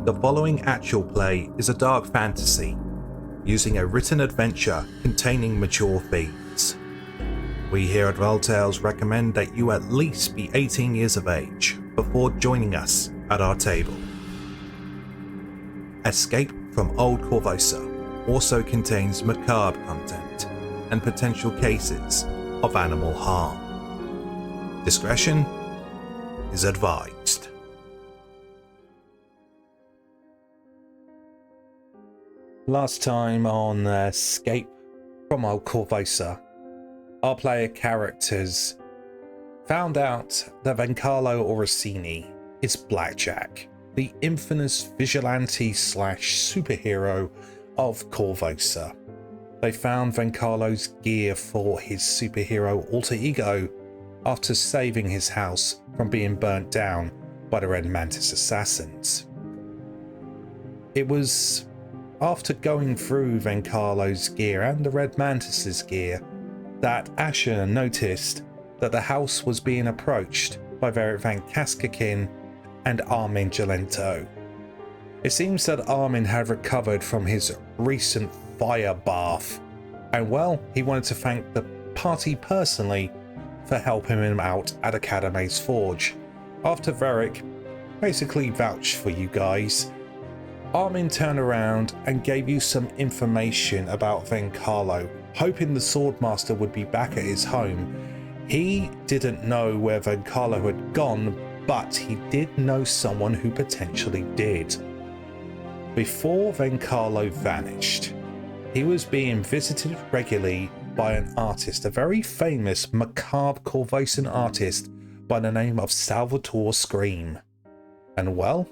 The following actual play is a dark fantasy, using a written adventure containing mature themes. We here at RollTales recommend that you at least be 18 years of age before joining us at our table. Escape from Old Korvosa also contains macabre content and potential cases of animal harm. Discretion is advised. Last time on Escape from Old Korvosa, our player characters found out that Vencarlo Orsini is Blackjack, the infamous vigilante / superhero of Korvosa. They found Vencarlo's gear for his superhero alter ego after saving his house from being burnt down by the Red Mantis assassins. It was after going through Vencarlo's gear and the Red Mantis's gear that Asher noticed that the house was being approached by Varric Van Kaskakin and Armin Gelento. It seems that Armin had recovered from his recent fire bath, and well, he wanted to thank the party personally for helping him out at Academy's Forge. After Varric basically vouched for you guys, Armin turned around and gave you some information about Vencarlo, hoping the Swordmaster would be back at his home. He didn't know where Vencarlo had gone, but he did know someone who potentially did. Before Vencarlo vanished, he was being visited regularly by an artist, a very famous macabre Korvosan artist by the name of Salvatore Scream. And well,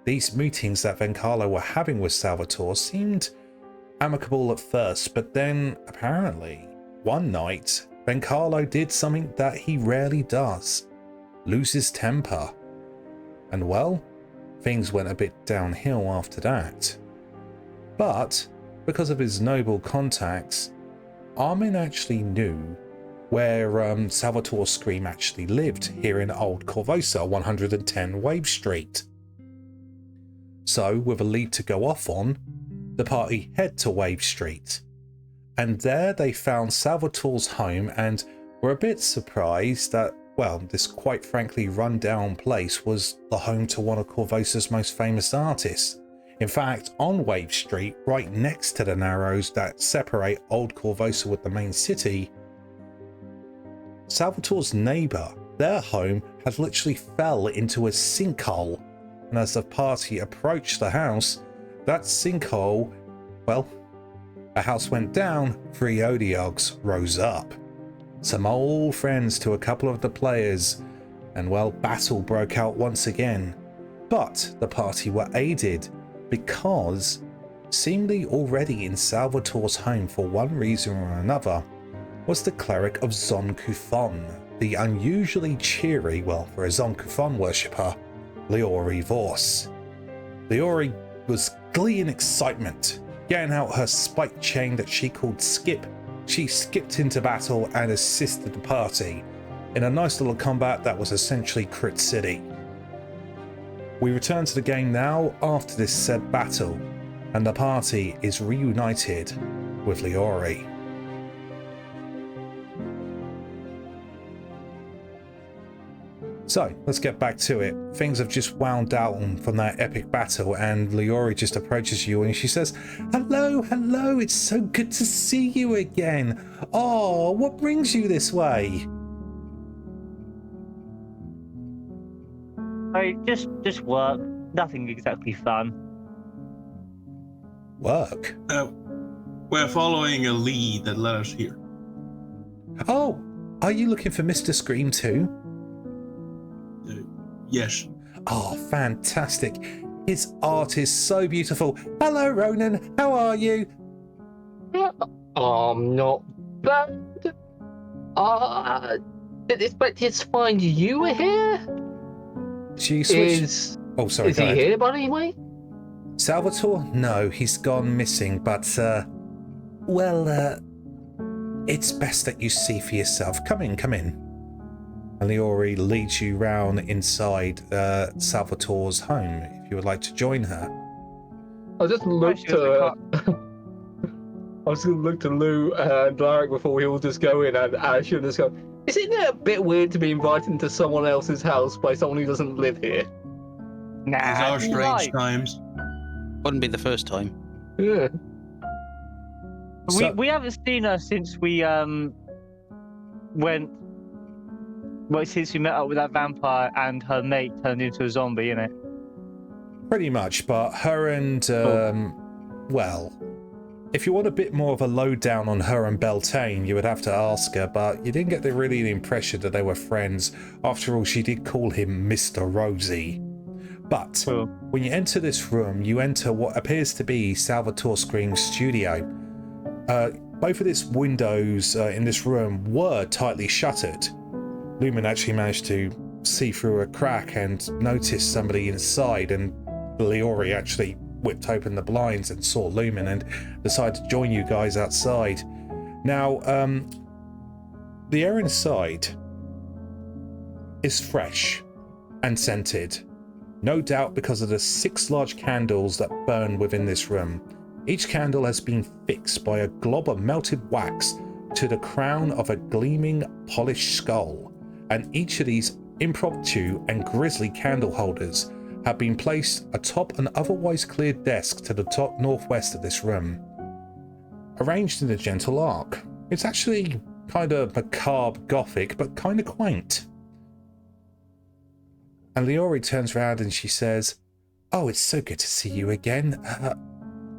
these meetings that Vencarlo were having with Salvatore seemed amicable at first, but then apparently one night Vencarlo did something that he rarely does: lose his temper. And well, things went a bit downhill after that. But because of his noble contacts, Armin actually knew where Salvatore Scream actually lived here in Old Korvosa, 110 Wave Street. So, with a lead to go off on, the party head to Wave Street. And there they found Salvatore's home and were a bit surprised that, well, this quite frankly run-down place was the home to one of Korvosa's most famous artists. In fact, on Wave Street, right next to the narrows that separate Old Korvosa with the main city, Salvatore's neighbour, their home, had literally fell into a sinkhole. And as the party approached the house, that sinkhole, well, a house went down, 3 Odiogs rose up. Some old friends to a couple of the players, and well, battle broke out once again. But the party were aided because, seemingly already in Salvatore's home for one reason or another, was the cleric of Zon Kuthon, the unusually cheery, well, for a Zon Kuthon worshipper, Leori Vos. Leori was glee and excitement, getting out her spike chain that she called Skip. She skipped into battle and assisted the party in a nice little combat that was essentially Crit City. We return to the game now after this said battle, and the party is reunited with Leori. So, let's get back to it. Things have just wound down from that epic battle, and Leori just approaches you and she says, "Hello, hello, it's so good to see you again. Oh, what brings you this way?" I just work. Nothing exactly fun. Work? We're following a lead that led us here. Oh, are you looking for Mr. Scream too? Yes. Oh, fantastic. His art is so beautiful. Hello, Ronan. How are you? Not bad. Didn't expect to find you here. She switched. Oh, sorry. Is he here, by the way? Salvatore? No, he's gone missing, but, it's best that you see for yourself. Come in, come in. And Leori leads you round inside Salvatore's home, if you would like to join her. I just looked to. I was going to look to Lou and Larric before we all just go in, and Asher just go, isn't it a bit weird to be invited into someone else's house by someone who doesn't live here? Nah, These are you're strange right. times. Wouldn't be the first time. Yeah. So- We haven't seen her since we went. Well, since we met up with that vampire and her mate turned into a zombie, innit? Pretty much, but her and, well, if you want a bit more of a lowdown on her and Beltane, you would have to ask her, but you didn't get really the impression that they were friends. After all, she did call him Mr. Rosie. But Cool. when you enter this room, you enter what appears to be Salvatore Scream's studio. Both of these windows in this room were tightly shuttered. Lumen actually managed to see through a crack and noticed somebody inside, and Leori actually whipped open the blinds and saw Lumen and decided to join you guys outside. Now, the air inside is fresh and scented, no doubt because of the 6 large candles that burn within this room. Each candle has been fixed by a glob of melted wax to the crown of a gleaming, polished skull, and each of these impromptu and grisly candle holders have been placed atop an otherwise cleared desk to the top northwest of this room, arranged in a gentle arc. It's actually kind of macabre gothic, but kind of quaint. And Leori turns around and she says, "Oh, it's so good to see you again.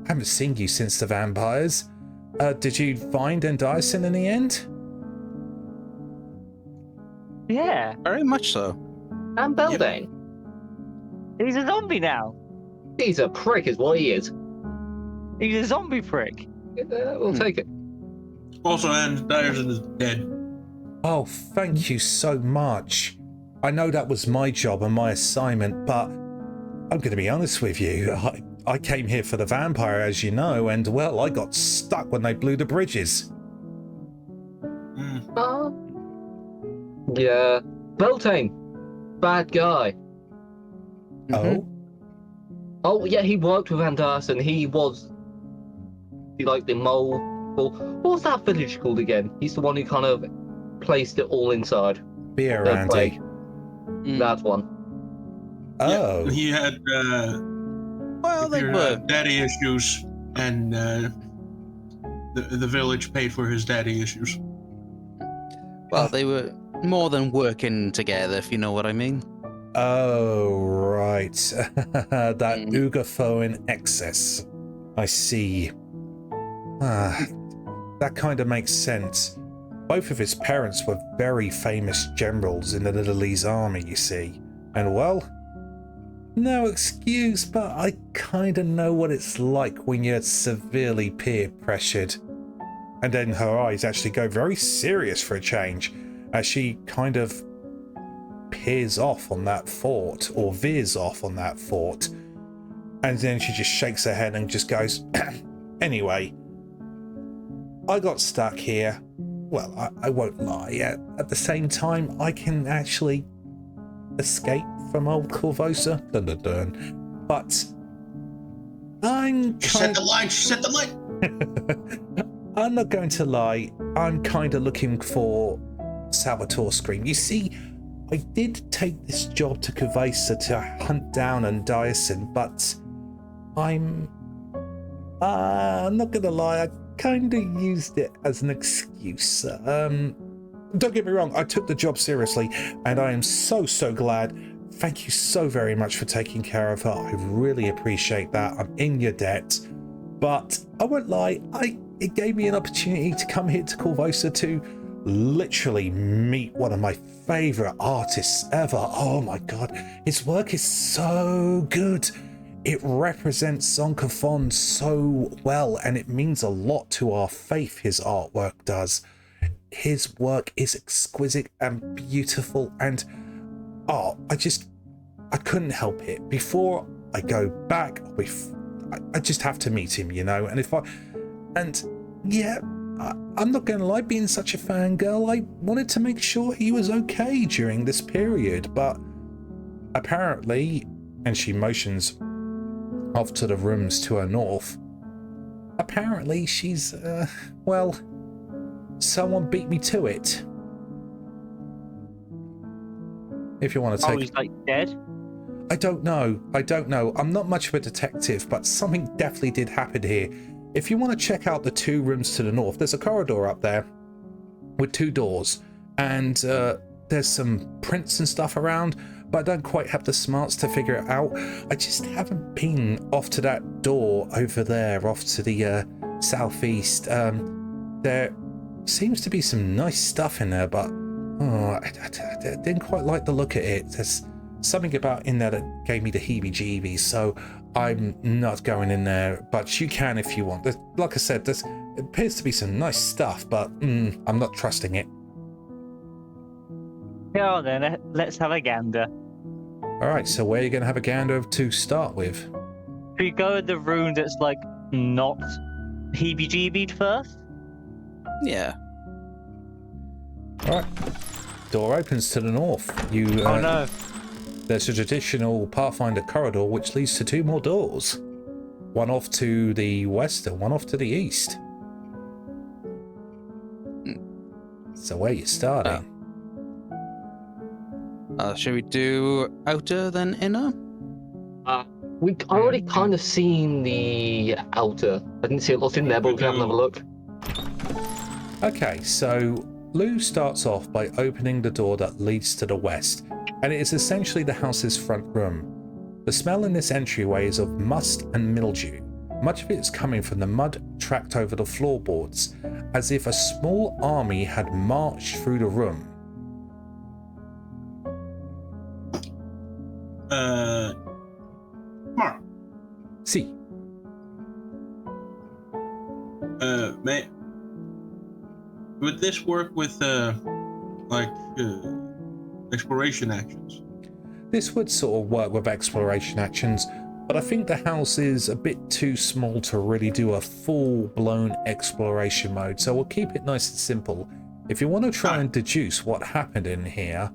Haven't seen you since the vampires. Did you find Endorsed in the end?" Yeah, Very much so. And Beltane. he's a zombie now. He's a prick, is what he is. He's a zombie prick. We'll take it. Also, and Dyerson is dead. Oh, thank you so much. I know that was my job and my assignment, but I'm going to be honest with you. I came here for the vampire, as you know, and, well, I got stuck when they blew the bridges. Yeah. Beltane. Bad guy. Oh? Oh, yeah, he worked with Anderson. He was. The mole. What was that village called again? He's the one who kind of placed it all inside. Beer, That Andy. way. That one. Oh. Yeah, he had Well, they were. daddy issues, and the village paid for his daddy issues. Well, they were more than working together, if you know what I mean. Oh, right. That Ugafo in excess. I see. That kind of makes sense. Both of his parents were very famous generals in the Littlese army, you see. And, well, no excuse, but I kind of know what it's like when you're severely peer pressured. And then her eyes actually go very serious for a change, as she kind of peers off on that fort, or veers off on that fort. And then she just shakes her head and just goes, "Anyway, I got stuck here. Well, I won't lie. At the same time, I can actually escape from old Korvosa. Dun, dun, dun. But I'm She set the line. She set the line. I'm not going to lie. I'm kind of looking for Salvatore Scream. You see, I did take this job to Korvosa to hunt down Endorsed, but I'm not going to lie. I kind of used it as an excuse. Don't get me wrong, I took the job seriously, and I am so glad. Thank you so very much for taking care of her. I really appreciate that. I'm in your debt. But I won't lie, it gave me an opportunity to come here to Korvosa to literally meet one of my favorite artists ever. Oh my god, his work is so good. It represents Zonkophon so well, and it means a lot to our faith, his artwork does. His work is exquisite and beautiful, and I couldn't help it. Before I go back, I just have to meet him, you know, I'm not going to lie, being such a fangirl, I wanted to make sure he was okay during this period, but apparently and she motions off to the rooms to her north. Apparently she's, well, someone beat me to it. If you want to take... Oh, he's like dead? I don't know. I'm not much of a detective, but something definitely did happen here. If you want to check out the 2 rooms to the north, there's a corridor up there with 2 doors, and there's some prints and stuff around, but I don't quite have the smarts to figure it out. I just haven't been off to that door over there, off to the southeast. There seems to be some nice stuff in there, but I didn't quite like the look at it. There's something about in there that gave me the heebie-jeebies, so I'm not going in there, but you can if you want. Like I said, there appears to be some nice stuff, but I'm not trusting it. Yeah, then let's have a gander. Alright, so where are you going to have a gander to start with? Should we go in the room that's like not heebie-jeebied first? Yeah. Alright. Door opens to the north. Oh no. There's a traditional Pathfinder corridor which leads to 2 more doors. One off to the west and one off to the east. So where are you starting? Should we do outer then inner? I already kind of seen the outer. I didn't see a lot in there, but we can have another look. Okay, so Lou starts off by opening the door that leads to the west, and it is essentially the house's front room. The smell in this entryway is of must and mildew. Much of it is coming from the mud tracked over the floorboards, as if a small army had marched through the room. Mark. See. Would this work with, exploration actions? This would sort of work with exploration actions, but I think the house is a bit too small to really do a full-blown exploration mode, so we'll keep it nice and simple. If you want to try and deduce what happened in here,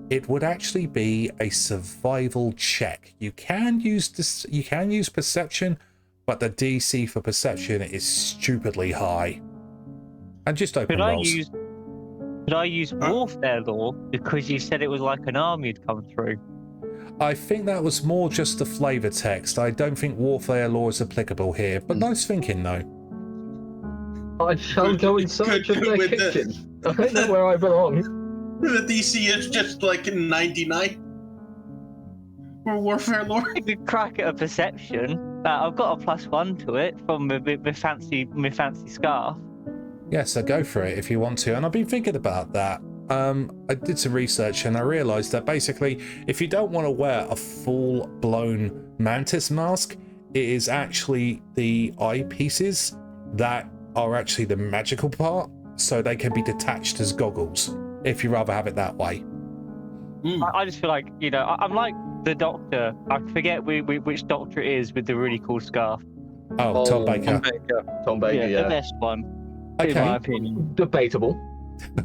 it would actually be a survival check. You can use this, you can use perception, but the DC for perception is stupidly high. And just open rolls. Could I use warfare law because you said it was like an army had come through? I think that was more just the flavor text. I don't think warfare law is applicable here, but nice thinking though. I shall go in search of their kitchen. I don't know where I belong. The DC is just like 99 for warfare lore. I could crack at a perception. I've got a +1 to it from my fancy scarf. Yeah, so go for it if you want to. And I've been thinking about that. I did some research and I realized that basically, if you don't want to wear a full-blown mantis mask, it is actually the eyepieces that are actually the magical part, so they can be detached as goggles, if you'd rather have it that way. I just feel like, I'm like the doctor. I forget which doctor it is with the really cool scarf. Oh, Tom Baker. Tom Baker, yeah. The best one, in my opinion. Debatable.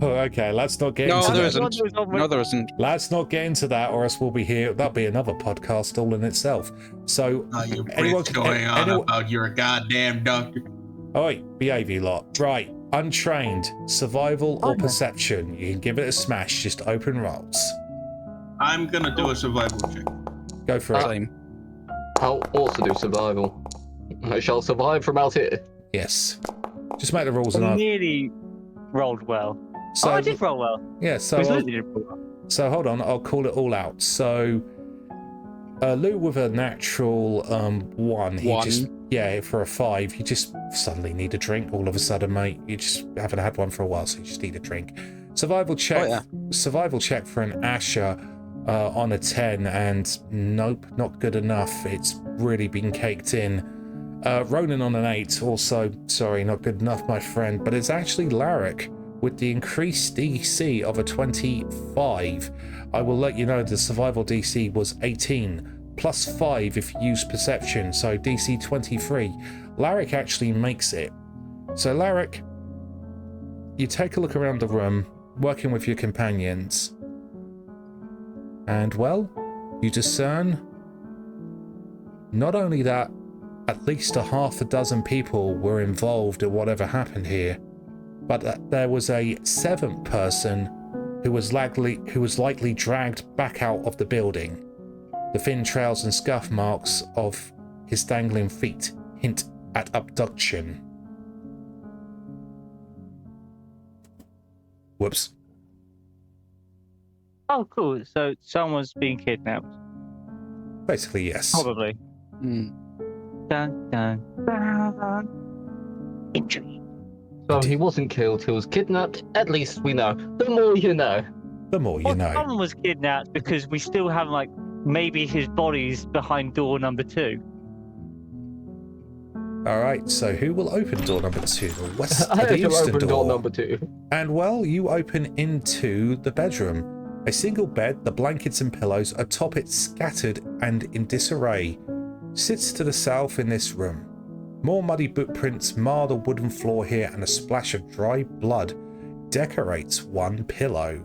Okay, let's not get into there that. isn't. No, there isn't. Let's not get into that, or else we'll be here. That'll be another podcast all in itself. So, Your anyone Brit's going on about your goddamn doctor. Oi, behave you lot. Right, untrained, survival or perception. You can give it a smash, just open rolls. I'm gonna do a survival check. Go for it. Same. I'll also do survival. I shall survive from out here. Yes. Just make the rules I and nearly rolled well. So, I did roll well. yeah, so so hold on, I'll call it all out. So Lou with a natural 1, he just for a 5, you just suddenly need a drink all of a sudden, mate. You just haven't had one for a while, so you just need a drink. Survival check. Survival check for an Asher on a 10, and nope, not good enough. It's really been caked in. Ronan on an 8, also sorry, not good enough, my friend. But it's actually Larric with the increased DC of a 25. I will let you know the survival DC was 18 plus 5 if you use perception, so DC 23. Larric actually makes it. So Larric, you take a look around the room, working with your companions, and well, you discern Not only that, at least a half a dozen people were involved in whatever happened here, but that there was a seventh person who was likely dragged back out of the building. The thin trails and scuff marks of his dangling feet hint at abduction. Whoops. Oh, cool. So someone's being kidnapped. Basically, yes. Probably. Hmm. Dun, dun, dun. Injury. So he wasn't killed, he was kidnapped. At least we know. The more you know. The more you Well, know. someone was kidnapped because we still have, like, maybe his body's behind door number 2. Alright, so who will open door number 2? The west, I the shall eastern open door. door number 2. And well, you open into the bedroom. A single bed, the blankets and pillows atop it scattered and in disarray, sits to the south in this room. More muddy footprints mar the wooden floor here, and a splash of dry blood decorates one pillow.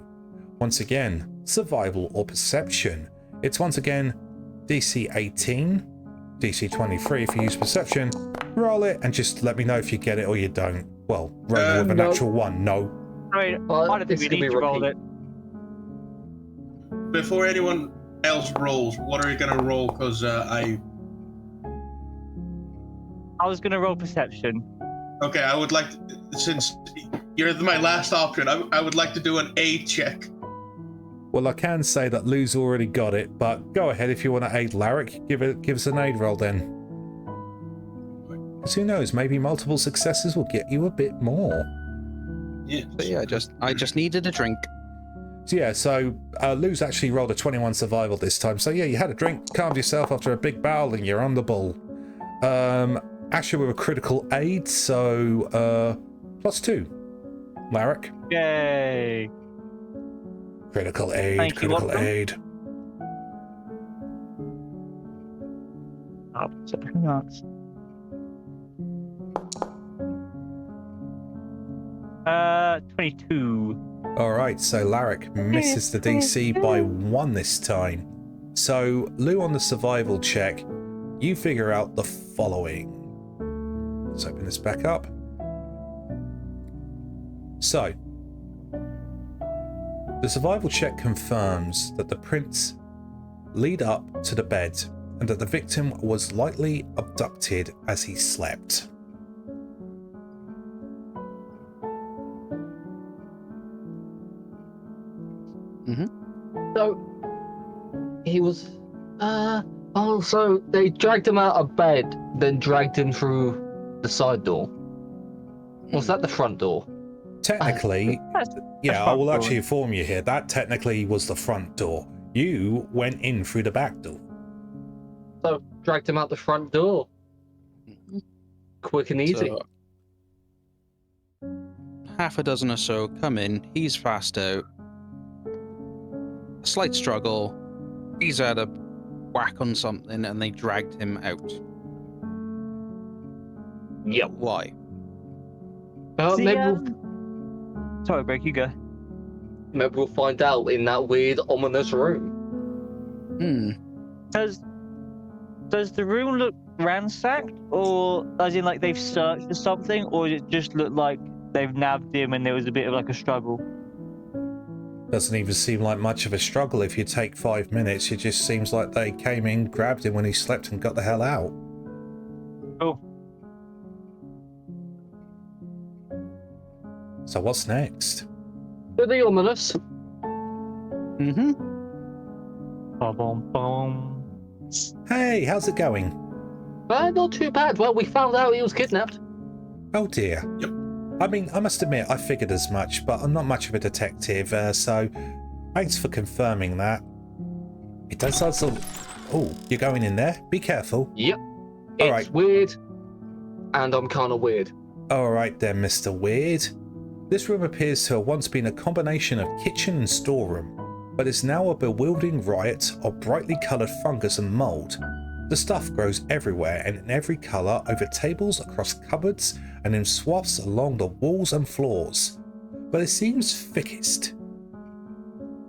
Once again, survival or perception. It's once again DC 18, DC 23 if you use perception. Roll it and just let me know if you get it or you don't. Well, roll with a no. natural 1, no. I mean, Well, I don't think it's we gonna need be to roll repeat. it. Before anyone else rolls, what are you gonna roll? Because I was going to roll perception. okay, I would like to, since you're my last option, I would like to do an A check. Well, I can say that Lou's already got it, but go ahead if you want to aid Larric. Give us an aid roll then. Because who knows, maybe multiple successes will get you a bit more. Yeah. But yeah, I just needed a drink. So yeah, so Lou's actually rolled a 21 survival this time. So yeah, you had a drink, calmed yourself after a big battle, and you're on the ball. Asher with a critical aid, so +2. Larric. Yay. Critical aid, Thank you, critical Watkin. aid. Oh, something else. 22. Alright, so Larric misses the DC by 1 this time. So, Lou on the survival check, you figure out the following. Let's open this back up. So, the survival check confirms that the prints lead up to the bed and that the victim was likely abducted as he slept. So he was so they dragged him out of bed, then dragged him through the side door. Was that the front door? Technically, That's yeah, I front will door. actually inform you here. That technically was the front door. You went in through the back door. So dragged him out the front door. Quick and easy. So, half a dozen or so come in. He's fast out. A slight struggle. He's had a whack on something, and they dragged him out. Yep. Why? See, Maybe sorry, Greg, you go. we'll find out in that weird, ominous room. Does the room look ransacked, or as in like they've searched for something, or does it just look like they've nabbed him and there was a bit of like a struggle? Doesn't even seem like much of a struggle if you take 5 minutes. It just seems like they came in, grabbed him when he slept, and got the hell out. Oh, So what's next? Pretty ominous. Mm-hmm. boom, boom. Hey, how's it going? Not too bad. Well, we found out he was kidnapped. Oh dear. Yep. I mean, I must admit, I figured as much, but I'm not much of a detective, so thanks for confirming that. It does also... Oh, you're going in there? Be careful. Yep. All It's right. weird, and I'm kind of weird. Alright then, Mr. Weird. This room appears to have once been a combination of kitchen and storeroom, but is now a bewildering riot of brightly coloured fungus and mould. The stuff grows everywhere and in every colour, over tables, across cupboards, and in swaths along the walls and floors. But it seems thickest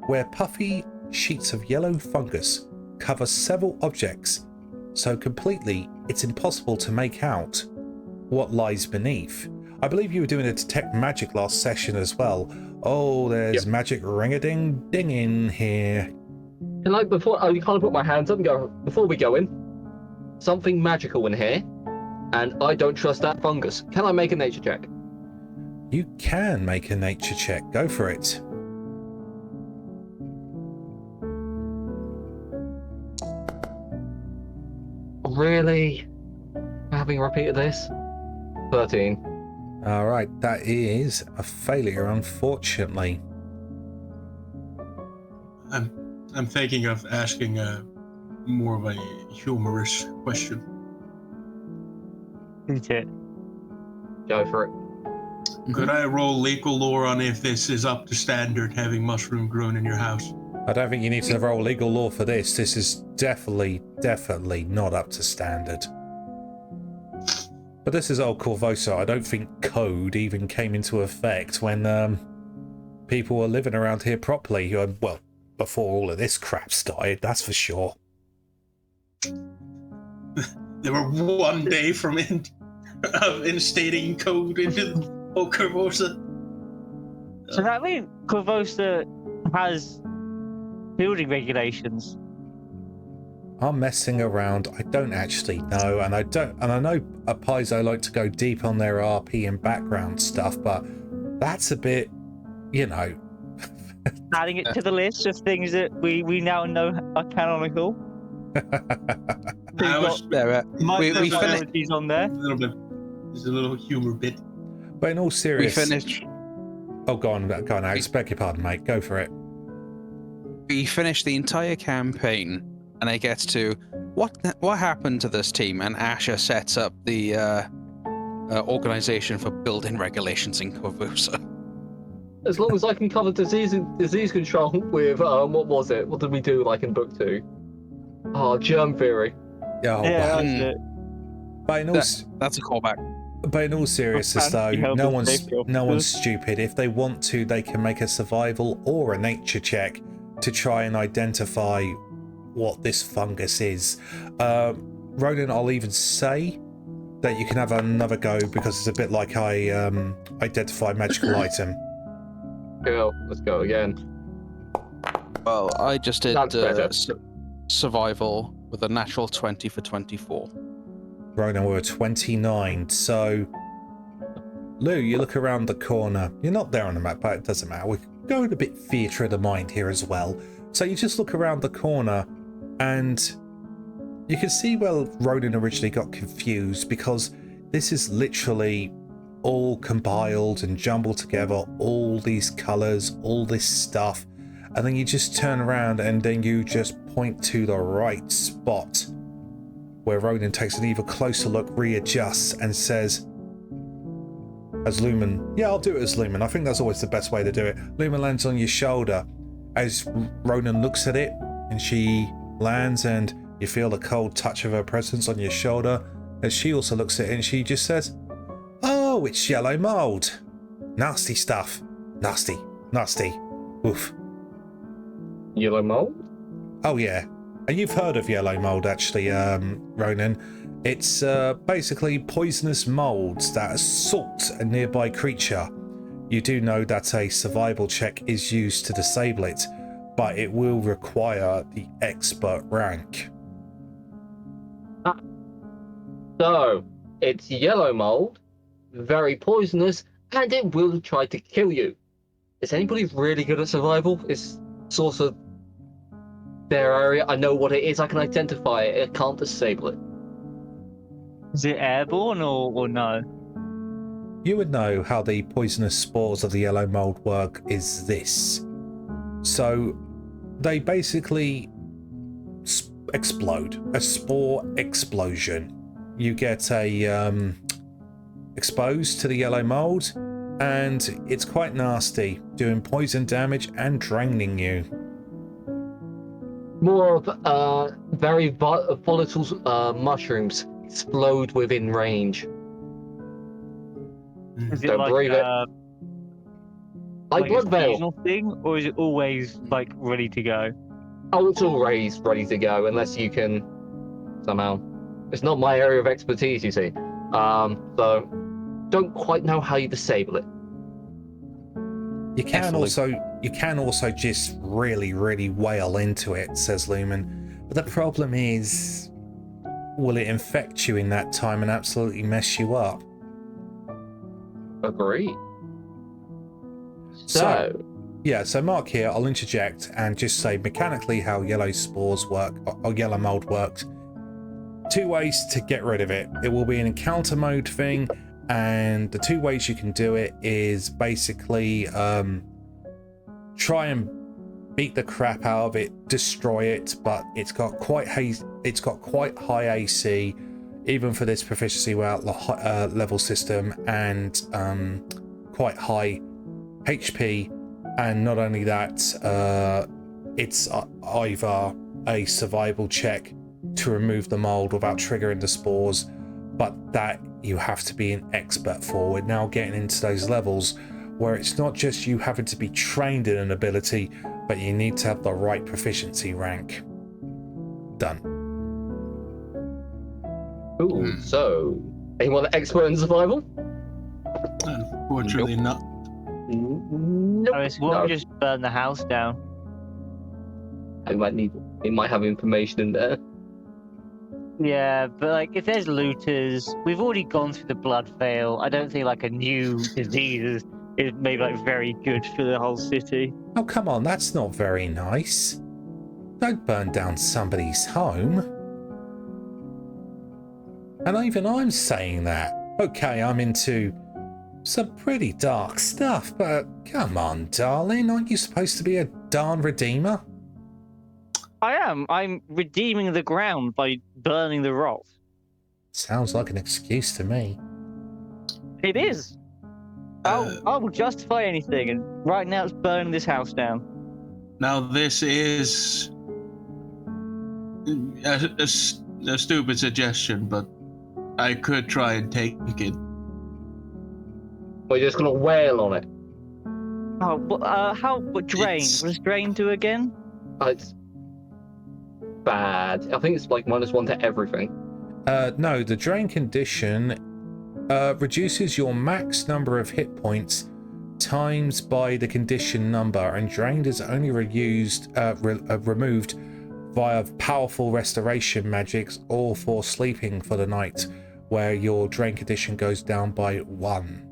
where puffy sheets of yellow fungus cover several objects so completely it's impossible to make out what lies beneath. I believe you were doing a detect magic last session as well. Oh, there's magic ring-a-ding-ding in here. Can I, before I kind of put my hands up and go, before we go in, something magical in here, and I don't trust that fungus. Can I make a nature check? You can make a nature check. Go for it. Really? Having repeated this? 13. All right, that is a failure, unfortunately. I'm thinking of asking more of a humorous question. Isn't it? Go for it. Could I roll legal lore on if this is up to standard, having mushroom grown in your house? I don't think you need to roll legal law for this. This is definitely not up to standard. But this is old Korvosa. I don't think code even came into effect when people were living around here properly. Well, before all of this crap started, that's for sure. They were one day from instating code into old Korvosa. So that means Korvosa has building regulations. I'm messing around. I don't actually know, and I know a Paizo like to go deep on their RP and background stuff, but that's a bit, you know. Adding it to the list of things that we now know are canonical. We finished on there. A little bit. There's a little humor bit. But in all seriousness, we finished. Oh, go on, Alex. Beg your pardon, mate. Go for it. We finished the entire campaign, and it gets to what happened to this team, and Asher sets up the organization for building regulations in Korvosa. As long as I can cover disease control with what was it? What did we do like in book 2? Oh, germ theory. Oh, Yeah, wow. that's it. But in all, That's a callback. But in all seriousness, though, no one's stupid. If they want to, they can make a survival or a nature check to try and identify what this fungus is. Ronan, I'll even say that you can have another go because it's a bit like I identify magical item. Cool, let's go again. Well, I just did That's better. survival with a natural 20 for 24. Ronan, we're 29, so... Lou, you look around the corner. You're not there on the map, but it doesn't matter. We're going a bit theatre of the mind here as well. So you just look around the corner, and you can see where Ronan originally got confused, because this is literally all compiled and jumbled together, all these colours, all this stuff, and then you just turn around and then you just point to the right spot where Ronan takes an even closer look, readjusts, and says, as Lumen, yeah, I'll do it as Lumen. I think that's always the best way to do it. Lumen lands on your shoulder as Ronan looks at it, and she lands, and you feel the cold touch of her presence on your shoulder as she also looks at it, and she just says, oh, it's yellow mold. Nasty stuff. Nasty. Nasty. Oof. Yellow mold? Oh, yeah. And you've heard of yellow mold, actually, Ronan. It's basically poisonous molds that assault a nearby creature. You do know that a survival check is used to disable it, but it will require the expert rank. So, it's yellow mold, very poisonous, and it will try to kill you. Is anybody really good at survival? It's sort of their area. I know what it is. I can identify it. I can't disable it. Is it airborne or no? You would know how the poisonous spores of the yellow mold work is this. So they basically explode. A spore explosion. You get a exposed to the yellow mold, and it's quite nasty, doing poison damage and draining you. More of very volatile mushrooms explode within range. Is it Don't like breathe it. Like a blood veil. seasonal thing, or is it always like ready to go? Oh, it's always ready to go unless you can somehow. It's not my area of expertise, you see. So don't quite know how you disable it. You can also just really, really wail into it, says Lumen. But the problem is, will it infect you in that time and absolutely mess you up? Agreed. So Mark here, I'll interject and just say mechanically how yellow spores work, or yellow mold works. 2 ways to get rid of it. It will be an encounter mode thing, and the 2 ways you can do it is basically try and beat the crap out of it, destroy it, but it's got quite high AC, even for this proficiency level system, and quite high HP. And not only that, it's either a survival check to remove the mold without triggering the spores, but that you have to be an expert for. We're now getting into those levels where it's not just you having to be trained in an ability, but you need to have the right proficiency rank. Done. Ooh, so anyone expert in survival? Unfortunately, not. Nope. I mean, won't we just burn the house down? It might have information in there. Yeah, but like if there's looters, we've already gone through the blood veil. I don't think like a new disease is maybe like very good for the whole city. Oh, come on, that's not very nice. Don't burn down somebody's home. And even I'm saying that. Okay, I'm into some pretty dark stuff, but come on, darling, aren't you supposed to be a darn redeemer? I am. I'm redeeming the ground by burning the rot. Sounds like an excuse to me. It is. I will justify anything, and right now it's burning this house down. Now this is a stupid suggestion, but I could try and take it. We're just gonna wail on it. Oh, what drain? What does drain do again? It's bad. I think it's like -1 to everything. No, the drain condition reduces your max number of hit points times by the condition number, and drained is only removed via powerful restoration magics or for sleeping for the night, where your drain condition goes down by 1.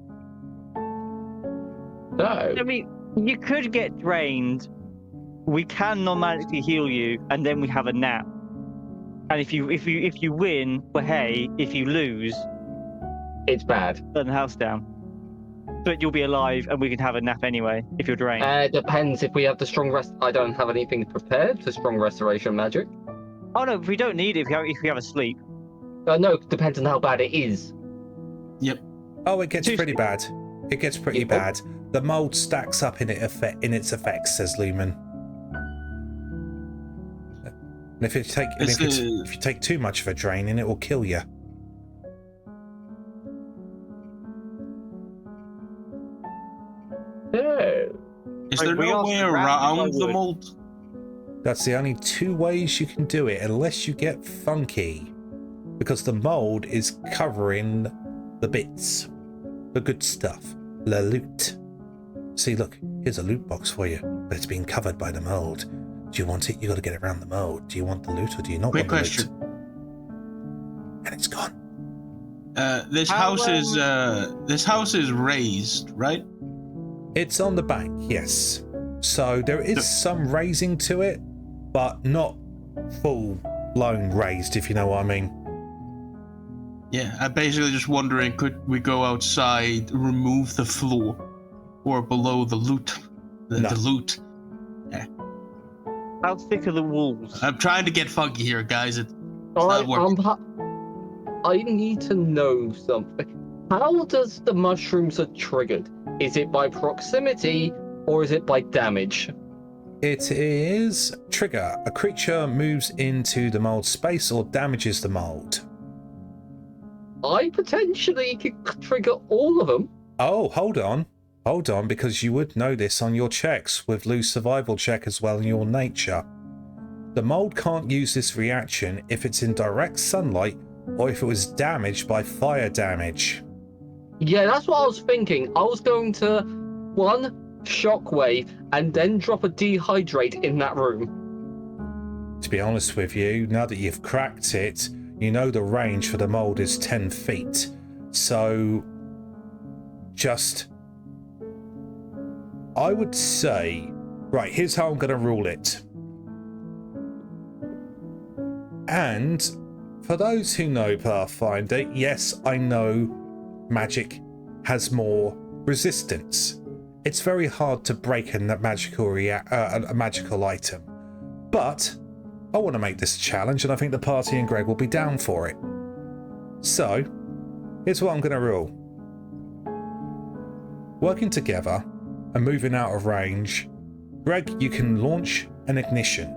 No. I mean, you could get drained. We can non-magically heal you, and then we have a nap. And if you win, well, hey. If you lose, it's bad. Burn the house down. But you'll be alive, and we can have a nap anyway if you're drained. It depends if we have the strong rest. I don't have anything prepared for strong restoration magic. Oh no, we don't need it if we have a sleep. No, it depends on how bad it is. Yep. Oh, it gets pretty bad. It gets pretty bad. The mold stacks up in its effects, says Lumen. And if you take too much of a draining, it will kill you. Is there no way around the mold? That's the only 2 ways you can do it, unless you get funky. Because the mold is covering the bits. The good stuff. The loot. See, look, here's a loot box for you, but it's being covered by the mold. Do you want it? You got to get around the mold. Do you want the loot or do you not want the loot? And it's gone. This house is raised, right? It's on the bank, yes. So there is some raising to it, but not full-blown raised, if you know what I mean. Yeah, I'm basically just wondering, could we go outside, remove the floor, or below the loot? The loot. Yeah. How thick are the walls? I'm trying to get funky here, guys. It's not working. I need to know something. How does the mushrooms are triggered? Is it by proximity or is it by damage? It is trigger. A creature moves into the mold space or damages the mold. I potentially could trigger all of them. Oh, hold on, because you would know this on your checks with loose survival check as well in your nature. The mold can't use this reaction if it's in direct sunlight or if it was damaged by fire damage. Yeah, that's what I was thinking. I was going to, one, shockwave, and then drop a dehydrate in that room. To be honest with you, now that you've cracked it, you know the range for the mold is 10 feet. So, I would say, right, here's how I'm going to rule it. And for those who know Pathfinder, yes, I know magic has more resistance. It's very hard to break a magical item. But I want to make this a challenge, and I think the party and Greg will be down for it. So, here's what I'm going to rule. Working together and moving out of range, Greg, you can launch an ignition.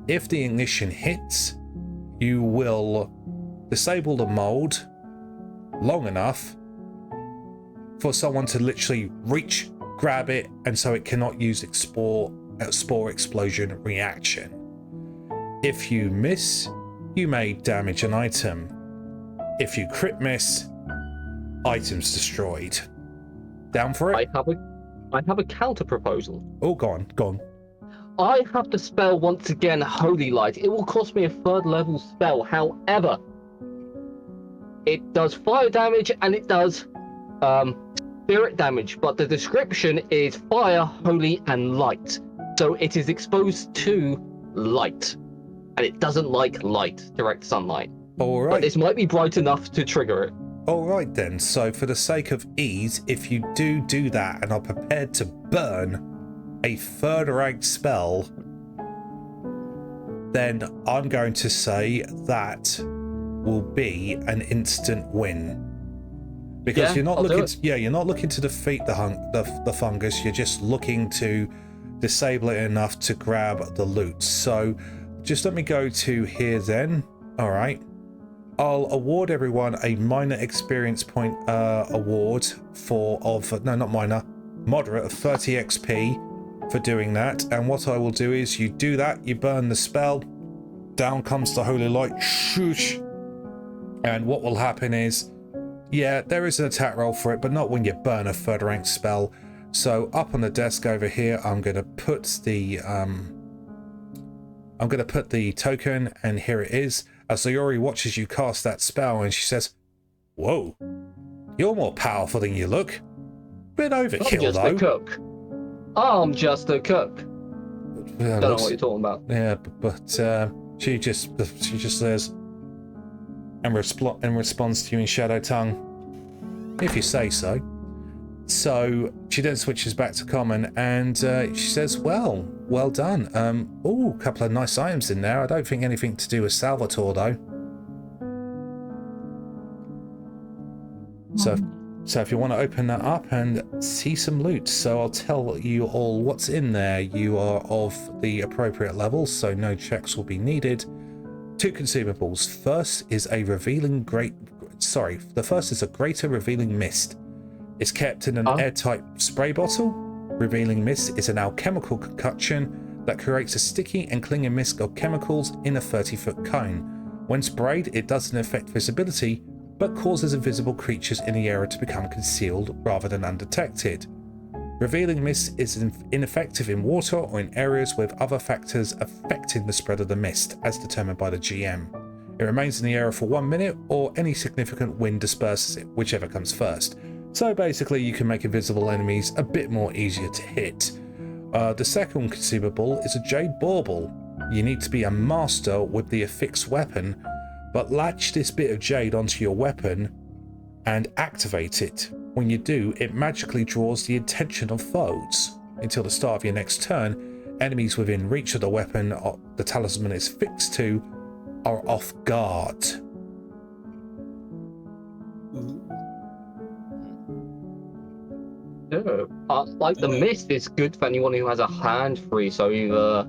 If the ignition hits, you will disable the mold long enough for someone to literally reach, grab it, and so it cannot use spore explosion reaction. If you miss, you may damage an item. If you crit miss, items destroyed. Down for it? I have a counter proposal. Oh, go on. I have to spell once again Holy Light. It will cost me a 3rd level spell. However, it does fire damage and it does spirit damage, but the description is fire, holy, and light. So it is exposed to light, and it doesn't like light, direct sunlight. All right. But this might be bright enough to trigger it. All right then. So for the sake of ease, if you do that and are prepared to burn a 3rd rank spell, then I'm going to say that will be an instant win. Because you're not looking to defeat the fungus. You're just looking to disable it enough to grab the loot. So just let me go to here then. All right. I'll award everyone a minor experience point award moderate of 30 XP for doing that. And what I will do is you do that, you burn the spell, down comes the holy light, shoosh. And what will happen is, yeah, there is an attack roll for it, but not when you burn a 3rd rank spell. So up on the desk over here, I'm going to put the token, and here it is. As Sayori watches you cast that spell, and she says, "Whoa, you're more powerful than you look. Bit overkill, though." A cook. I'm just a cook. Don't know what you're talking about. Yeah, but she just says, and responds to you in Shadow Tongue, "If you say so." So she then switches back to common, and she says, well done. A couple of nice items in there. I don't think anything to do with Salvatore, though. So if you want to open that up and see some loot, so I'll tell you all what's in there. You are of the appropriate level, so no checks will be needed. 2 consumables. The first is a greater revealing mist. It's kept in an airtight spray bottle. Revealing mist is an alchemical concoction that creates a sticky and clinging mist of chemicals in a 30-foot cone. When sprayed, it doesn't affect visibility, but causes invisible creatures in the area to become concealed rather than undetected. Revealing mist is ineffective in water or in areas with other factors affecting the spread of the mist, as determined by the GM. It remains in the area for 1 minute, or any significant wind disperses it, whichever comes first. So basically you can make invisible enemies a bit more easier to hit. The second consumable is a jade bauble. You need to be a master with the affixed weapon, but latch this bit of jade onto your weapon and activate it. When you do, it magically draws the attention of foes. Until the start of your next turn, enemies within reach of the weapon the talisman is fixed to are off guard. Like the mist is good for anyone who has a hand free, so either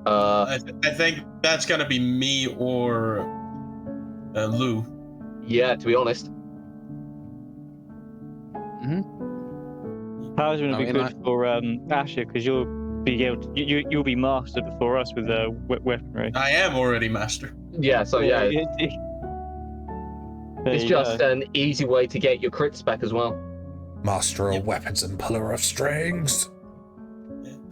I think that's gonna be me or Lou. Yeah, to be honest. Power's gonna be good for Asher, because you're be able to, you'll be master before us with weaponry. I am already master. Yeah, so yeah, it's just an easy way to get your crits back as well. Master of weapons and puller of strings.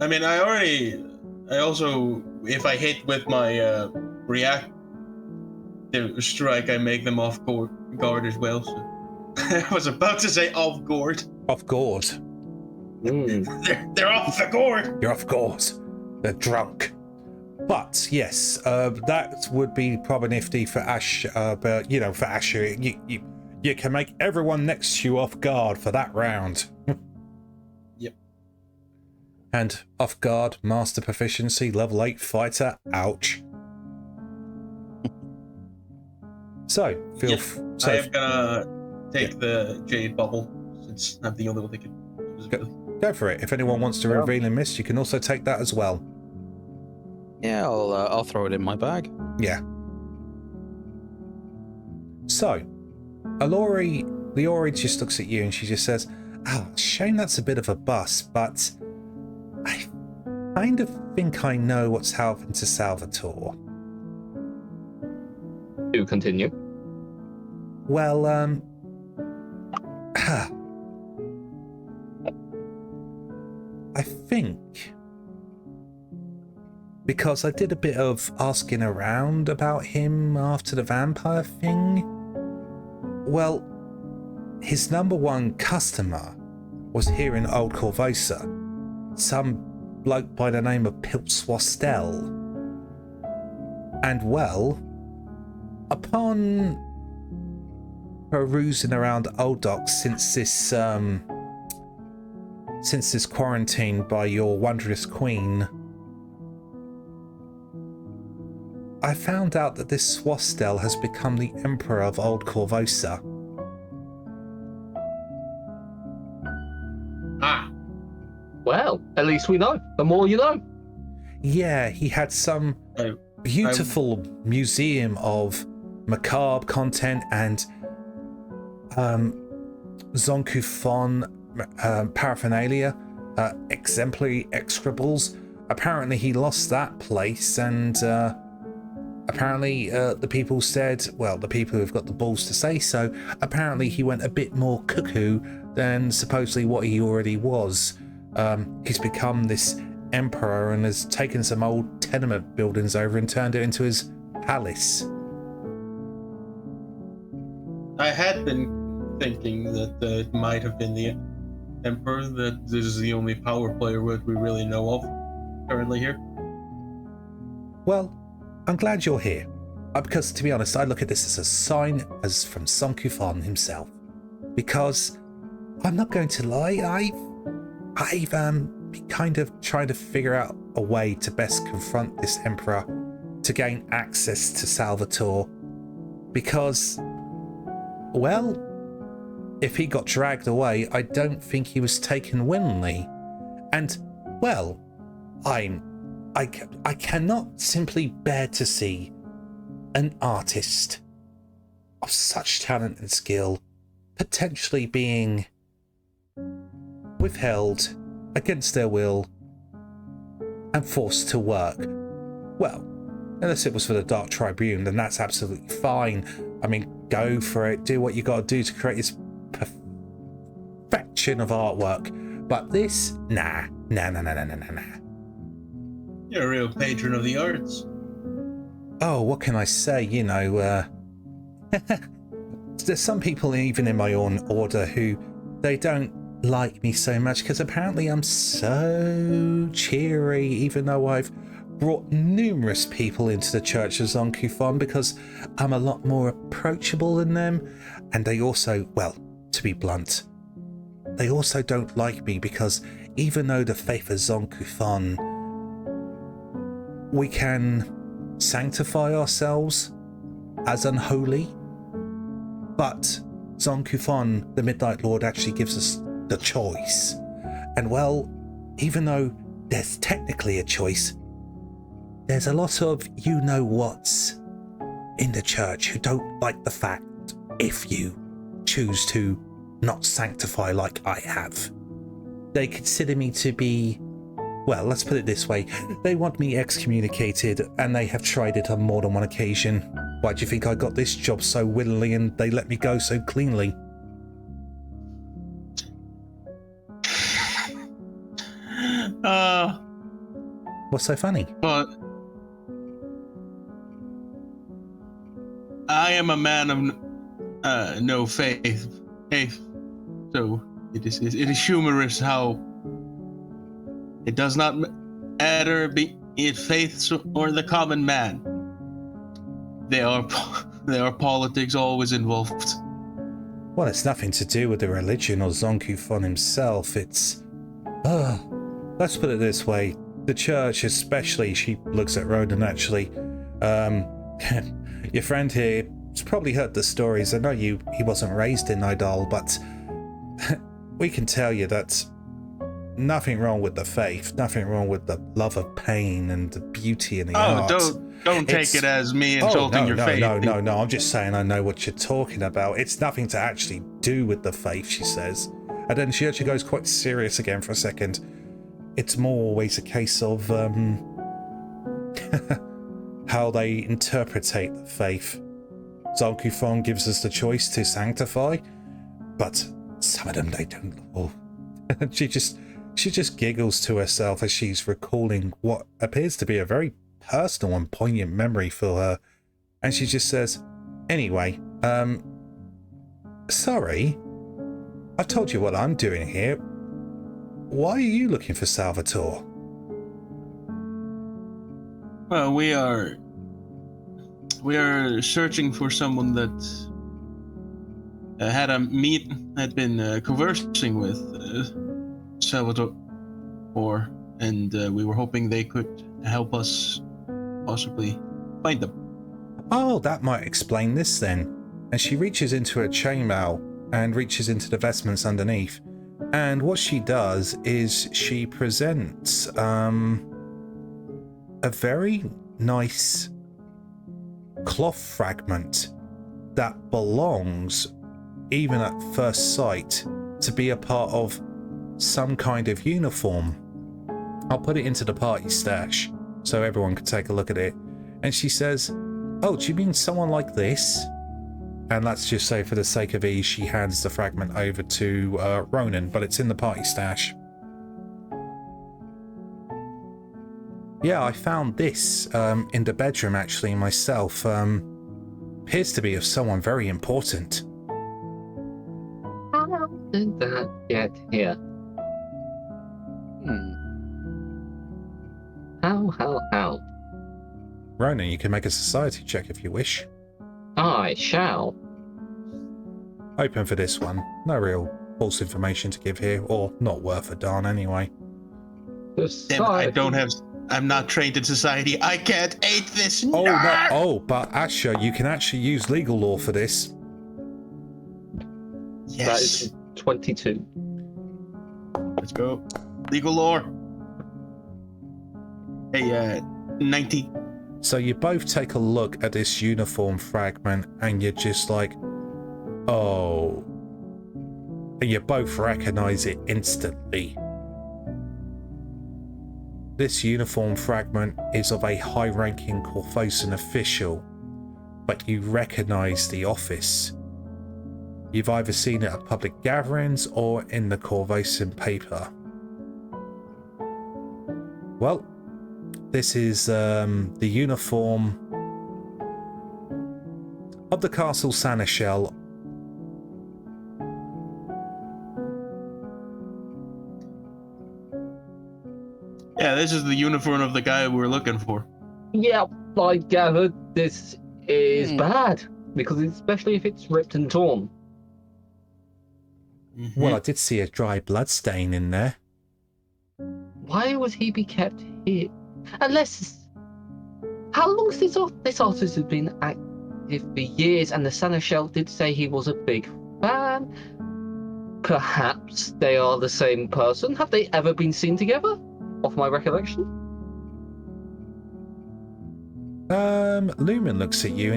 I mean, I also, if I hit with my reactive strike, I make them off guard as well. So. I was about to say off guard. Off guard. They're off the gourd. You're off guard. They're drunk. But yes, that would be probably nifty for Ash. But you know, for Asher, you can make everyone next to you off guard for that round. Yep. And off guard, master proficiency, level 8 fighter. Ouch. So I am gonna take the jade bubble since I'm the only one that can use it. Go for it. If anyone wants to reveal and miss, you can also take that as well. Yeah, I'll throw it in my bag. Yeah. So, Leori just looks at you and she just says, "Oh, shame that's a bit of a bust, but I kind of think I know what's happened to Salvatore." Do continue. Well, I think because I did a bit of asking around about him after the vampire thing. Well, his number one customer was here in Old Korvosa, some bloke by the name of Pilswastel. And well, upon perusing around Old Docks since this quarantine by your wondrous queen, I found out that this Swastel has become the Emperor of Old Korvosa. Ah. Well, at least we know. The more you know. Yeah, he had some beautiful museum of macabre content and Zonkufon paraphernalia, exemplary execrables. Apparently he lost that place, and apparently the people said, well, the people who've got the balls to say so, apparently he went a bit more cuckoo than supposedly what he already was. He's become this emperor and has taken some old tenement buildings over and turned it into his palace. I had been thinking that it might have been the Emperor, that this is the only power player that we really know of currently here. Well, I'm glad you're here, because to be honest, I look at this as a sign as from Zonkufon himself. Because I'm not going to lie, I've been kind of trying to figure out a way to best confront this Emperor to gain access to Salvatore, because, well, if he got dragged away, I don't think he was taken willingly. And, well, I cannot simply bear to see an artist of such talent and skill potentially being withheld against their will and forced to work. Well, unless it was for the Dark Tribune, then that's absolutely fine. I mean, go for it, do what you gotta do to create this perfection of artwork. But this, nah. You're a real patron of the arts. Oh, what can I say? You know, there's some people even in my own order who they don't like me so much because apparently I'm so cheery, even though I've brought numerous people into the Church of Zonkufon because I'm a lot more approachable than them. And they also, well, to be blunt, they also don't like me because even though the faith of Zonkufon, we can sanctify ourselves as unholy, but Zonkufon, the Midnight Lord, actually gives us the choice. And well, even though there's technically a choice, there's a lot of you-know-whats in the church who don't like the fact if you choose to not sanctify like I have. They consider me to be, well, let's put it this way. They want me excommunicated, and they have tried it on more than one occasion. Why do you think I got this job so willingly and they let me go so cleanly? What's so funny? But I am a man of no faith. So it is humorous how it does not matter be it faiths or the common man. There are politics always involved. Well, it's nothing to do with the religion or Zonkufon himself. It's... let's put it this way. The church especially, she looks at Ronan actually. Your friend here has probably heard the stories. I know he wasn't raised in Nidal, but we can tell you that nothing wrong with the faith, nothing wrong with the love of pain and the beauty in the art. Don't take it as me insulting your faith. No, I'm just saying I know what you're talking about. It's nothing to actually do with the faith, she says. And then she actually goes quite serious again for a second. It's more always a case of how they interpretate the faith. Zonkufon gives us the choice to sanctify, but some of them they don't. Oh. She just giggles to herself as she's recalling what appears to be a very personal and poignant memory for her, and she just says, "Anyway, sorry, I've told you what I'm doing here. Why are you looking for Salvatore?" Well, we are searching for someone that had been conversing with Salvatore, and we were hoping they could help us possibly find them. Oh, that might explain this then. And she reaches into her chainmail and reaches into the vestments underneath. And what she does is she presents a very nice cloth fragment that belongs, even at first sight, to be a part of some kind of uniform. I'll put it into the party stash so everyone can take a look at it. And she says, "Oh, do you mean someone like this?" And let's just say for the sake of ease, she hands the fragment over to Ronan, but it's in the party stash. Yeah, I found this in the bedroom actually myself. Appears to be of someone very important. How did that get here? How? Ronan, you can make a society check if you wish. I shall. Open for this one. No real false information to give here, or not worth a darn anyway. I'm not trained in society. I can't aid this. Oh, no. Oh, but Asher, you can actually use legal law for this. Yes. That is 22. Let's go. Legal law. Hey, 90. So you both take a look at this uniform fragment and you're just like, oh. And you both recognize it instantly. This uniform fragment is of a high-ranking Korvosan official, but you recognize the office. You've either seen it at public gatherings or in the Korvosan paper. Well, this is the uniform of the Castle Seneschal. Yeah, this is the uniform of the guy we're looking for. Yeah, I gathered this is bad, because especially if it's ripped and torn. Mm-hmm. Well, I did see a dry blood stain in there. Why would he be kept here? Unless... How long has this artist has been active for years, and the Seneschal did say he was a big fan? Perhaps they are the same person? Have they ever been seen together? Off my recollection? Lumen looks at you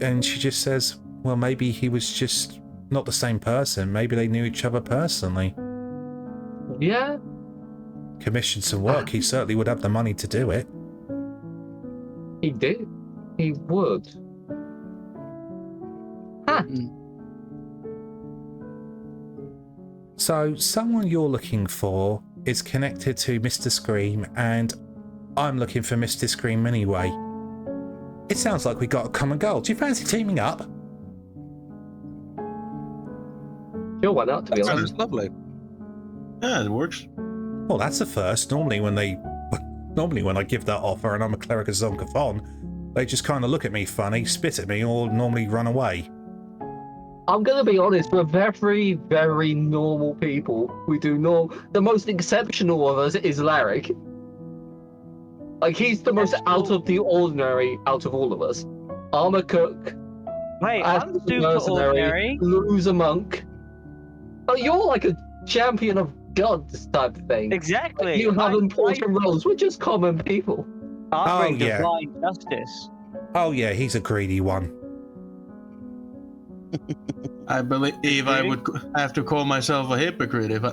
and she just says, well, maybe he was just not the same person. Maybe they knew each other personally. Yeah. commission some work, he certainly would have the money to do it. He did. He would. Huh. So, someone you're looking for is connected to Mr. Scream, and I'm looking for Mr. Scream anyway. It sounds like we got a common goal. Do you fancy teaming up? Sure, why not, to be honest? Sounds lovely. Yeah, it works. Well, that's a first. Normally when I give that offer and I'm a cleric of Zonkathon, they just kind of look at me funny, spit at me, or normally run away. I'm gonna be honest, we're very, very normal people. We do the most exceptional of us is Larric. Like, he's the most out of the ordinary out of all of us. I'm a cook. Wait, I'm super ordinary. Lou's a monk. Oh, you're like a champion of gods type of thing. Exactly. Like, you have important roles. We're just common people. I bring divine justice. Oh yeah, he's a greedy one. I believe I would have to call myself a hypocrite if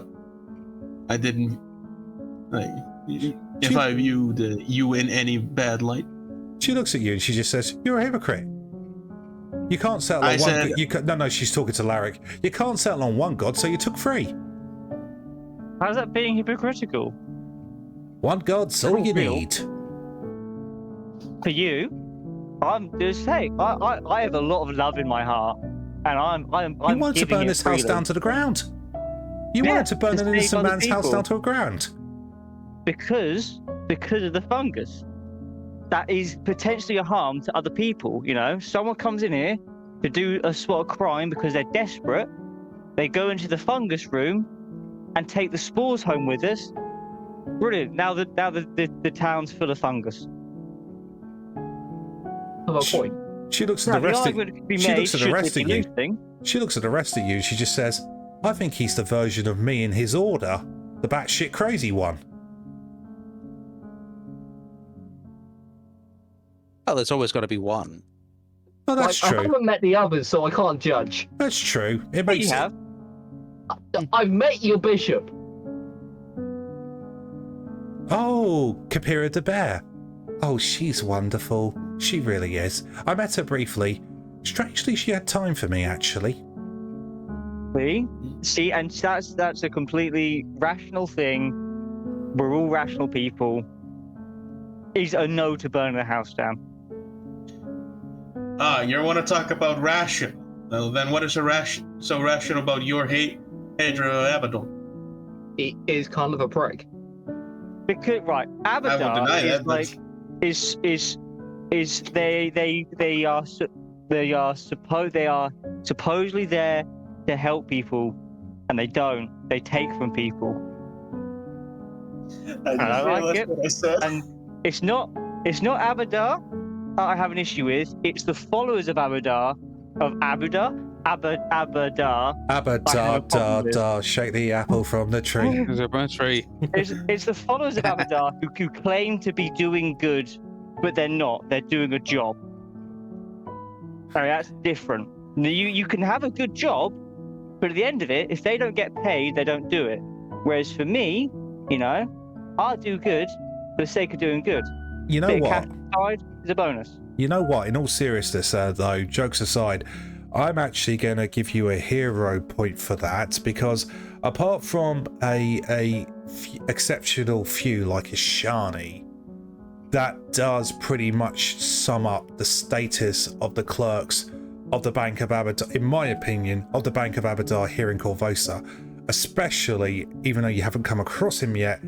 I didn't, like, if I viewed you in any bad light. She looks at you and she just says, "You're a hypocrite. You can't settle on one. No, she's talking to Larric. You can't settle on one god, so you took 3. How's that being hypocritical? One god's all you need. For you, I'm just saying. I have a lot of love in my heart, and I'm You wanted to burn this house down to the ground. You wanted to burn an innocent man's house down to the ground. Because of the fungus. That is potentially a harm to other people, you know? Someone comes in here to do a sort of crime because they're desperate. They go into the fungus room and take the spores home with us. Brilliant. Now the town's full of fungus. Point. She looks at the rest of you. She looks at the rest of you. She looks at the rest of you. She just says, "I think he's the version of me in his order, the batshit crazy one." Well, there's always got to be one. Oh, that's true. I haven't met the others, so I can't judge. That's true. It makes you have. I've met your bishop. Oh, Kapira the bear. Oh, she's wonderful. She really is. I met her briefly. Strangely, she had time for me, actually. See, and that's a completely rational thing. We're all rational people. Is a no to burning the house down. You want to talk about ration? Well, then what is so rational about your hatred of Abaddon? He is kind of a prick. Because Abaddon they are supposedly there to help people, and they don't. They take from people. I like it. What I said. And it's not Abadar that I have an issue with. It's the followers of Abadar, Abadar. Shake the apple from the tree. There's a bunch of tree. It's the followers of Abadar who claim to be doing good, but they're not. They're doing a job. That's different. You can have a good job, but at the end of it, if they don't get paid, they don't do it. Whereas for me, I'll do good for the sake of doing good. You know what? Side is a bonus. You know what? In all seriousness, though, jokes aside, I'm actually going to give you a hero point for that, because apart from a exceptional few like a Shani, that does pretty much sum up the status of the clerks of the Bank of Abadar, in my opinion, of the Bank of Abadar here in Korvosa, especially, even though you haven't come across him yet,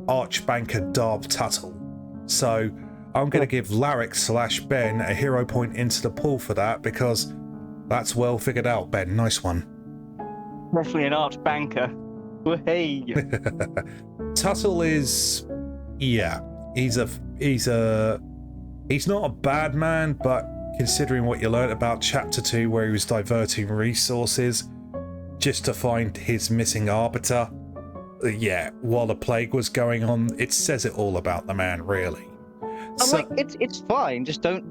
Archbanker Darb Tuttle. So I'm going to give Larric/Ben a hero point into the pool for that, because that's well figured out, Ben. Nice one. Definitely an archbanker. Hey. Tuttle is, yeah, he's not a bad man, but considering what you learned about Chapter 2, where he was diverting resources just to find his missing arbiter, yeah, while the plague was going on, it says it all about the man, really. It's fine. Just don't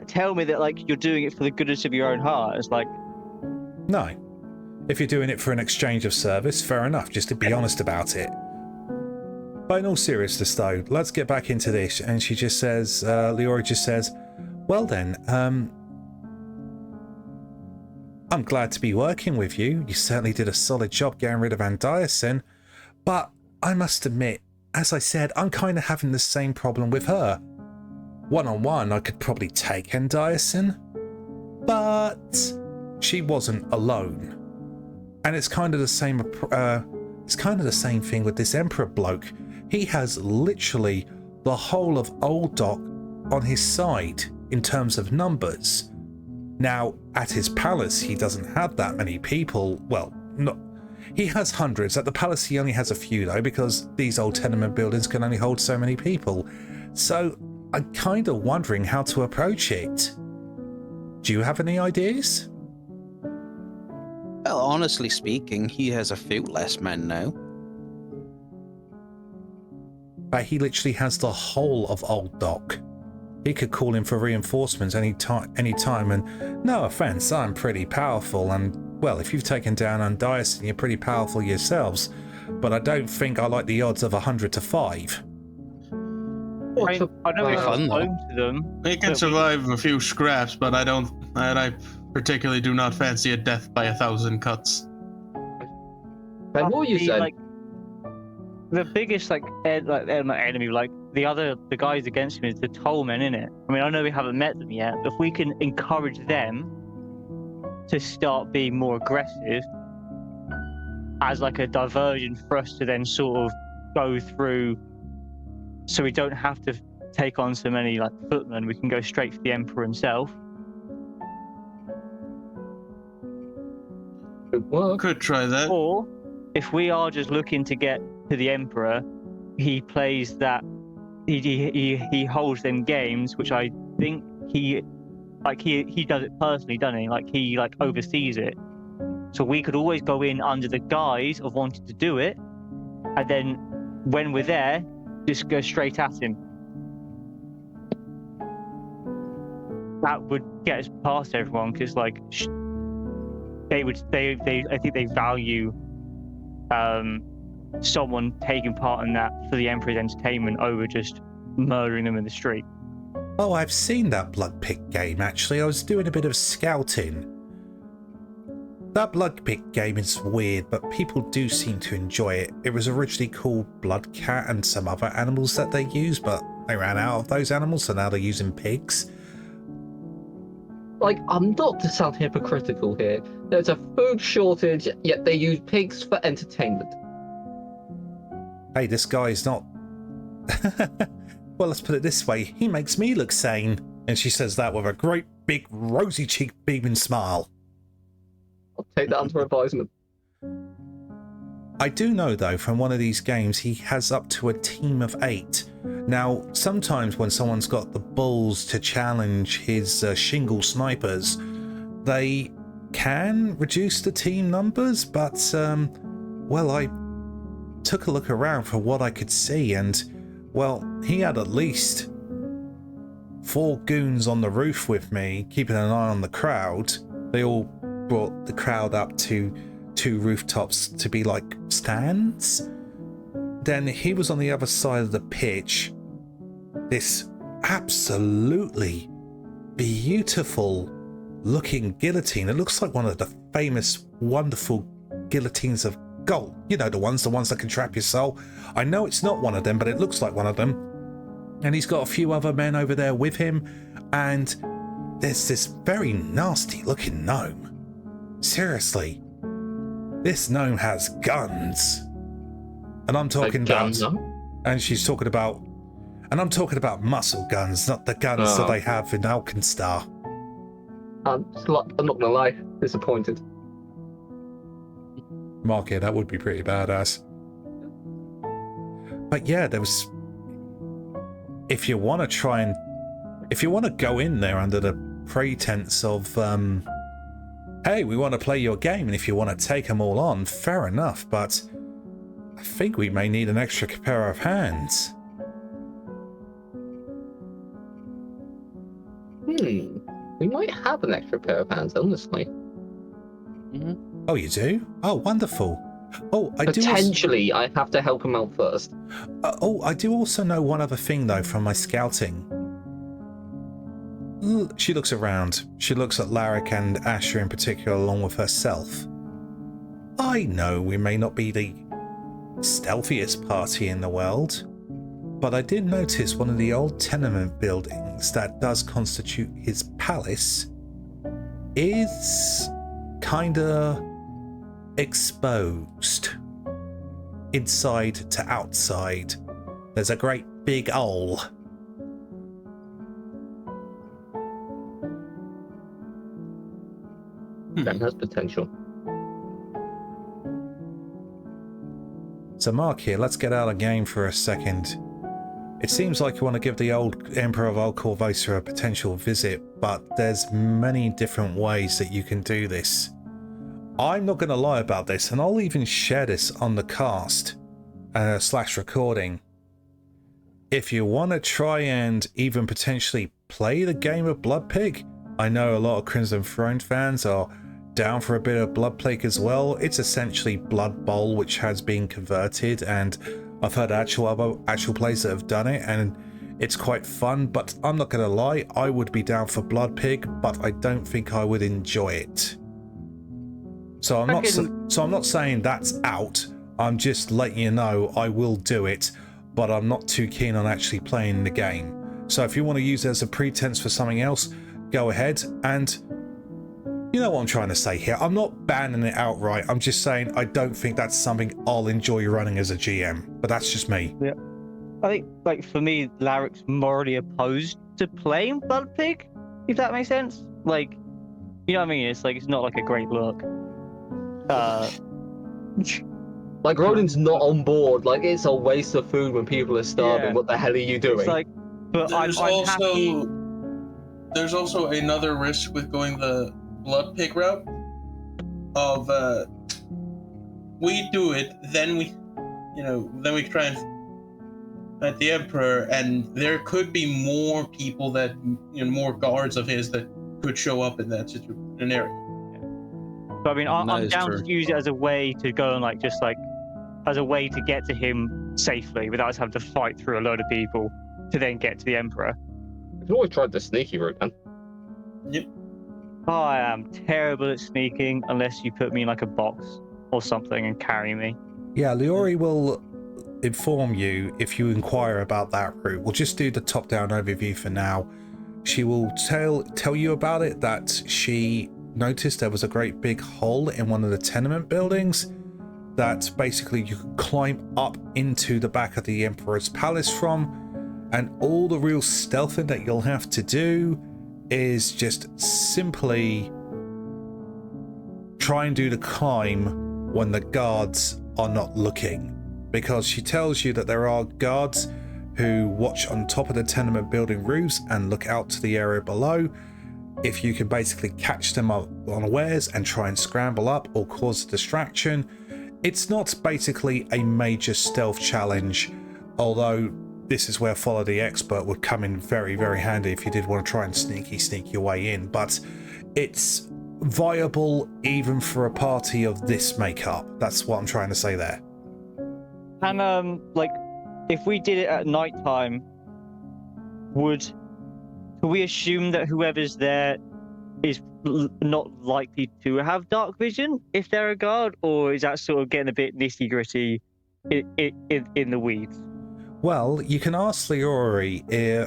tell me that you're doing it for the goodness of your own heart. It's like, no. If you're doing it for an exchange of service, fair enough. Just to be honest about it. But in all seriousness, though, let's get back into this. And she just says, Leora just says, well then, I'm glad to be working with you. You certainly did a solid job getting rid of Andiason. But I must admit, as I said, I'm kind of having the same problem with her. One-on-one, I could probably take Andiason, but she wasn't alone. And it's kind of the same. It's kind of the same thing with this Emperor bloke. He has literally the whole of Old Dock on his side in terms of numbers. Now, at his palace, he doesn't have that many people. Well, not. He has hundreds. At the palace, he only has a few, though, because these old tenement buildings can only hold so many people. So, I'm kind of wondering how to approach it. Do you have any ideas? Well, honestly speaking, he has a few less men now. But he literally has the whole of Old Dock. He could call in for reinforcements any time, and no offense, I'm pretty powerful, and well, if you've taken down Andiason, you're pretty powerful yourselves, but I don't think I like the odds of 100 to 5. I know we're fun, though. home to them. We can survive a few scraps, but I particularly do not fancy a death by 1,000 cuts. And what you said? Like, the biggest enemy, like the guys against him, is the Tollmen, innit? I mean, I know we haven't met them yet, but if we can encourage them to start being more aggressive as like a diversion for us to then sort of go through, so we don't have to take on so many like footmen, we can go straight for the Emperor himself. Could try that. Or if we are just looking to get to the Emperor, he plays that he holds them games, which I think he does it personally, doesn't he? Like he oversees it. So we could always go in under the guise of wanting to do it, and then when we're there, just go straight at him. That would get us past everyone, because like I think they value someone taking part in that for the Emperor's entertainment over just murdering them in the street. Oh, I've seen that Blood Pick game, actually. I was doing a bit of scouting. That Blood Pick game is weird, but people do seem to enjoy it. It was originally called Blood Cat and some other animals that they use, but they ran out of those animals, so now they're using pigs. Like, I'm not to sound hypocritical here. There's a food shortage, yet they use pigs for entertainment. Hey, this guy's not... Well, let's put it this way. He makes me look sane. And she says that with a great big rosy cheek beaming smile. I'll take that under advisement. I do know, though, from one of these games, he has up to a team of 8. Now, sometimes when someone's got the balls to challenge his shingle snipers, they can reduce the team numbers, but, well, I took a look around for what I could see, and, well, he had at least 4 goons on the roof with me, keeping an eye on the crowd. They all brought the crowd up to 2 rooftops to be like stands. Then he was on the other side of the pitch. This absolutely beautiful looking guillotine. It looks like one of the famous wonderful guillotines of gold. You know, the ones that can trap your soul. I know it's not one of them, but it looks like one of them. And he's got a few other men over there with him. And there's this very nasty looking gnome. Seriously. This gnome has guns. And I'm talking about... And she's talking about... And I'm talking about muscle guns, not the guns that they have in Alkenstar. I'm not gonna lie, disappointed. Mark, yeah, that would be pretty badass. But yeah, there was... If you want to try and... If you want to go in there under the pretense of... hey, we want to play your game, and if you want to take them all on, fair enough, but I think we may need an extra pair of hands. We might have an extra pair of hands, honestly. Mm-hmm. Oh, you do? Oh, wonderful. Oh, Potentially, I have to help him out first. I do also know one other thing, though, from my scouting. She looks around. She looks at Larric and Asher in particular, along with herself. I know we may not be the stealthiest party in the world, but I did notice one of the old tenement buildings that does constitute his palace is kinda exposed. Inside to outside. There's a great big hole. That has potential. So Mark here, let's get out of the game for a second. It seems like you want to give the old Emperor of Old Korvosa a potential visit, but there's many different ways that you can do this. I'm not going to lie about this, and I'll even share this on the cast / recording. If you want to try and even potentially play the game of Blood Pig, I know a lot of Crimson Throne fans are down for a bit of Blood Plague as well. It's essentially Blood Bowl, which has been converted, and I've heard actual players that have done it, and it's quite fun. But I'm not gonna lie, I would be down for Blood Pig, but I don't think I would enjoy it. So I'm not saying that's out. I'm just letting you know I will do it, but I'm not too keen on actually playing the game. So if you want to use it as a pretense for something else, go ahead. And you know what I'm trying to say here. I'm not banning it outright. I'm just saying I don't think that's something I'll enjoy running as a GM. But that's just me. Yeah. I think, like, for me, Larric's morally opposed to playing Blood Pig, if that makes sense. Like, you know what I mean? It's like, it's not like a great look. Like, Ronan's not on board. Like, it's a waste of food when people are starving. Yeah. What the hell are you doing? It's like, but I'm happy. There's also another risk with going the Blood Pig route of we do it, then we try and fight the Emperor, and there could be more people that, more guards of his that could show up in that area. But I mean, I'm down to use it as a way to go and as a way to get to him safely without us having to fight through a load of people to then get to the Emperor. I've always tried the sneaky route, man. Yep. I am terrible at sneaking unless you put me in like a box or something and carry me. Yeah, Leori will inform you if you inquire about that route. We'll just do the top-down overview for now. She will tell you about it, that she noticed there was a great big hole in one of the tenement buildings that basically you could climb up into the back of the Emperor's palace from, and all the real stealthing that you'll have to do is just simply try and do the climb when the guards are not looking, because she tells you that there are guards who watch on top of the tenement building roofs and look out to the area below. If you can basically catch them up unawares and try and scramble up or cause a distraction, it's not basically a major stealth challenge, although this is where Follow the Expert would come in very, very handy if you did want to try and sneak your way in. But it's viable even for a party of this makeup. That's what I'm trying to say there. And if we did it at night time, could we assume that whoever's there is not likely to have dark vision if they're a guard, or is that sort of getting a bit nitty gritty in the weeds? Well, you can ask Leori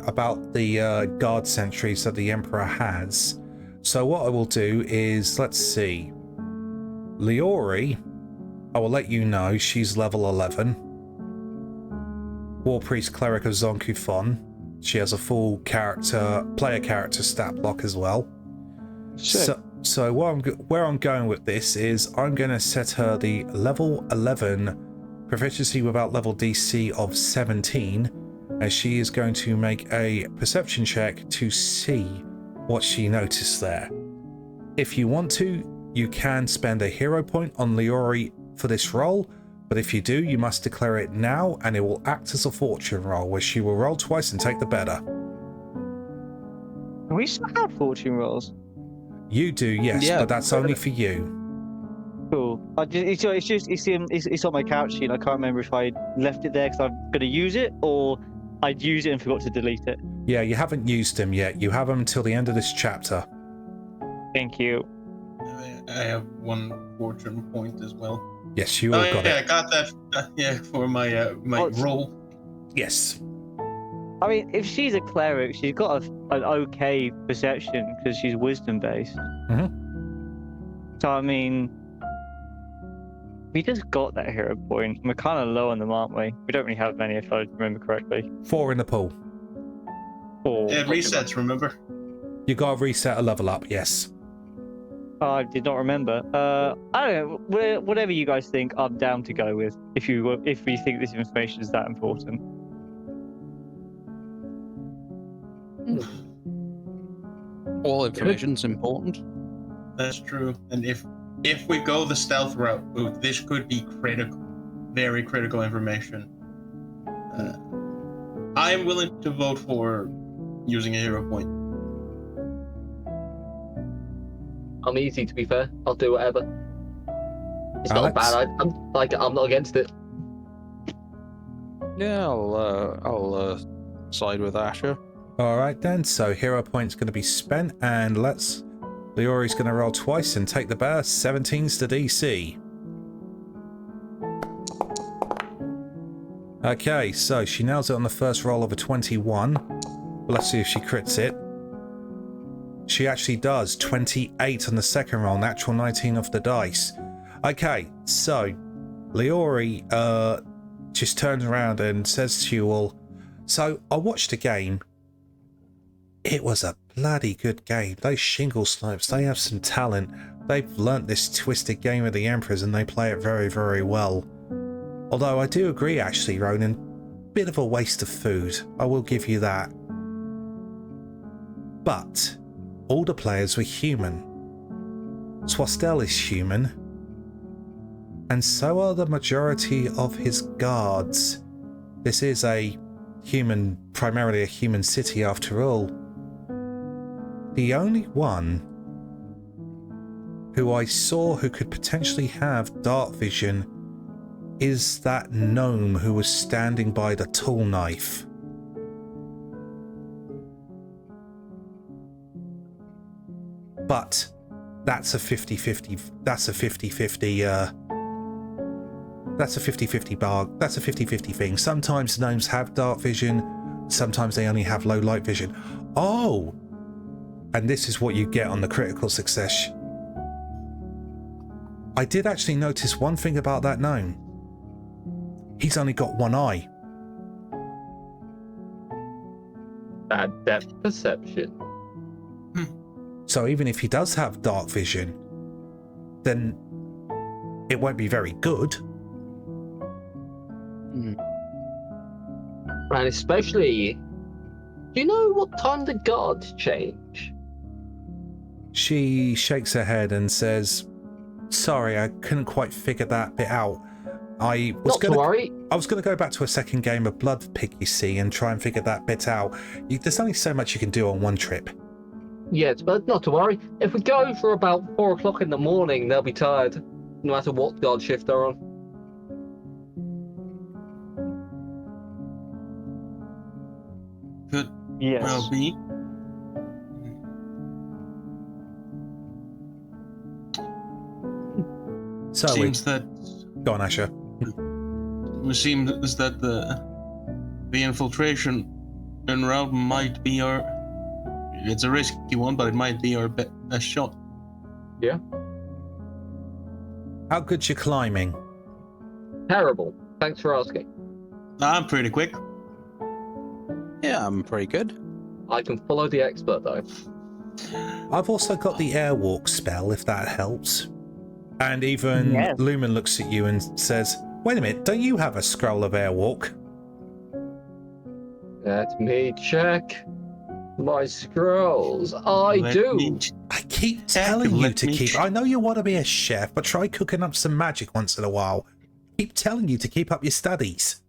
about the guard sentries that the Emperor has. So what I will do is, let's see. Leori, I will let you know, she's level 11. War Priest Cleric of Zonkuthon. She has a full player character stat block as well. Sure. So where I'm going with this is I'm going to set her the level 11 proficiency without level DC of 17, as she is going to make a perception check to see what she noticed there. If you want to, you can spend a hero point on Leori for this roll, but if you do, you must declare it now, and it will act as a fortune roll, where she will roll twice and take the better. We still have fortune rolls. You do, yes, but that's only for you. Cool. It's on my couch sheet. I can't remember if I left it there because I'm going to use it, or I'd use it and forgot to delete it. Yeah, you haven't used them yet. You have them until the end of this chapter. Thank you. I have one fortune point as well. Yes, you all got I it. got that. For my roll. Yes. I mean, if she's a cleric, she's got an okay perception because she's wisdom based. So I mean, we just got that hero point. We're kind of low on them, aren't we? We don't really have many, if I remember correctly. 4 in the pool. 4. It resets, remember? You got to reset a level up, yes. I did not remember. I don't know. Whatever you guys think, I'm down to go with. If you think this information is that important. All information's important. That's true. And if we go the stealth route, this could be critical, very critical information. I am willing to vote for using a hero point. I'm easy, to be fair. I'll do whatever. It's Alex? not bad. I'm not against it. Yeah, I'll side with Asher. All right then. So hero point's going to be spent, and Leori's going to roll twice and take the bear. 17's to DC. Okay, so she nails it on the first roll of a 21. Let's see if she crits it. She actually does. 28 on the second roll, natural 19 off the dice. Okay, so Leori just turns around and says to you all, so I watched a game. It was a bloody good game. Those shingle snipes, they have some talent. They've learnt this twisted game of the Emperors and they play it very, very well. Although I do agree, actually, Ronan, bit of a waste of food. I will give you that. But all the players were human. Swastel is human. And so are the majority of his guards. This is primarily a human city after all. The only one who I saw who could potentially have dark vision is that gnome who was standing by the tool knife. But that's a 50-50 thing. Sometimes gnomes have dark vision, sometimes they only have low light vision. Oh! And this is what you get on the critical success. I did actually notice one thing about that gnome. He's only got one eye. Bad depth perception. So even if he does have dark vision, then it won't be very good. And especially, do you know what time the guards change? She shakes her head and says, sorry, I couldn't quite figure that bit out. I was going to go back to a second game of Blood Pig, you see, and try and figure that bit out. There's only so much you can do on one trip. Yes, but not to worry. If we go for about 4 o'clock in the morning, they'll be tired, no matter what guard shift they're on. Could Yes. well be. So Seems that go on, Asher. it seems that the infiltration en route might be our. It's a risky one, but it might be our best shot. Yeah. How good's your climbing? Terrible. Thanks for asking. I'm pretty quick. Yeah, I'm pretty good. I can follow the expert, though. I've also got the airwalk spell, if that helps. And even Yes. Lumen looks at you and says, wait a minute, don't you have a scroll of airwalk? Let me check my scrolls. I do. I keep telling you to keep... I know you want to be a chef, but try cooking up some magic once in a while. Keep telling you to keep up your studies.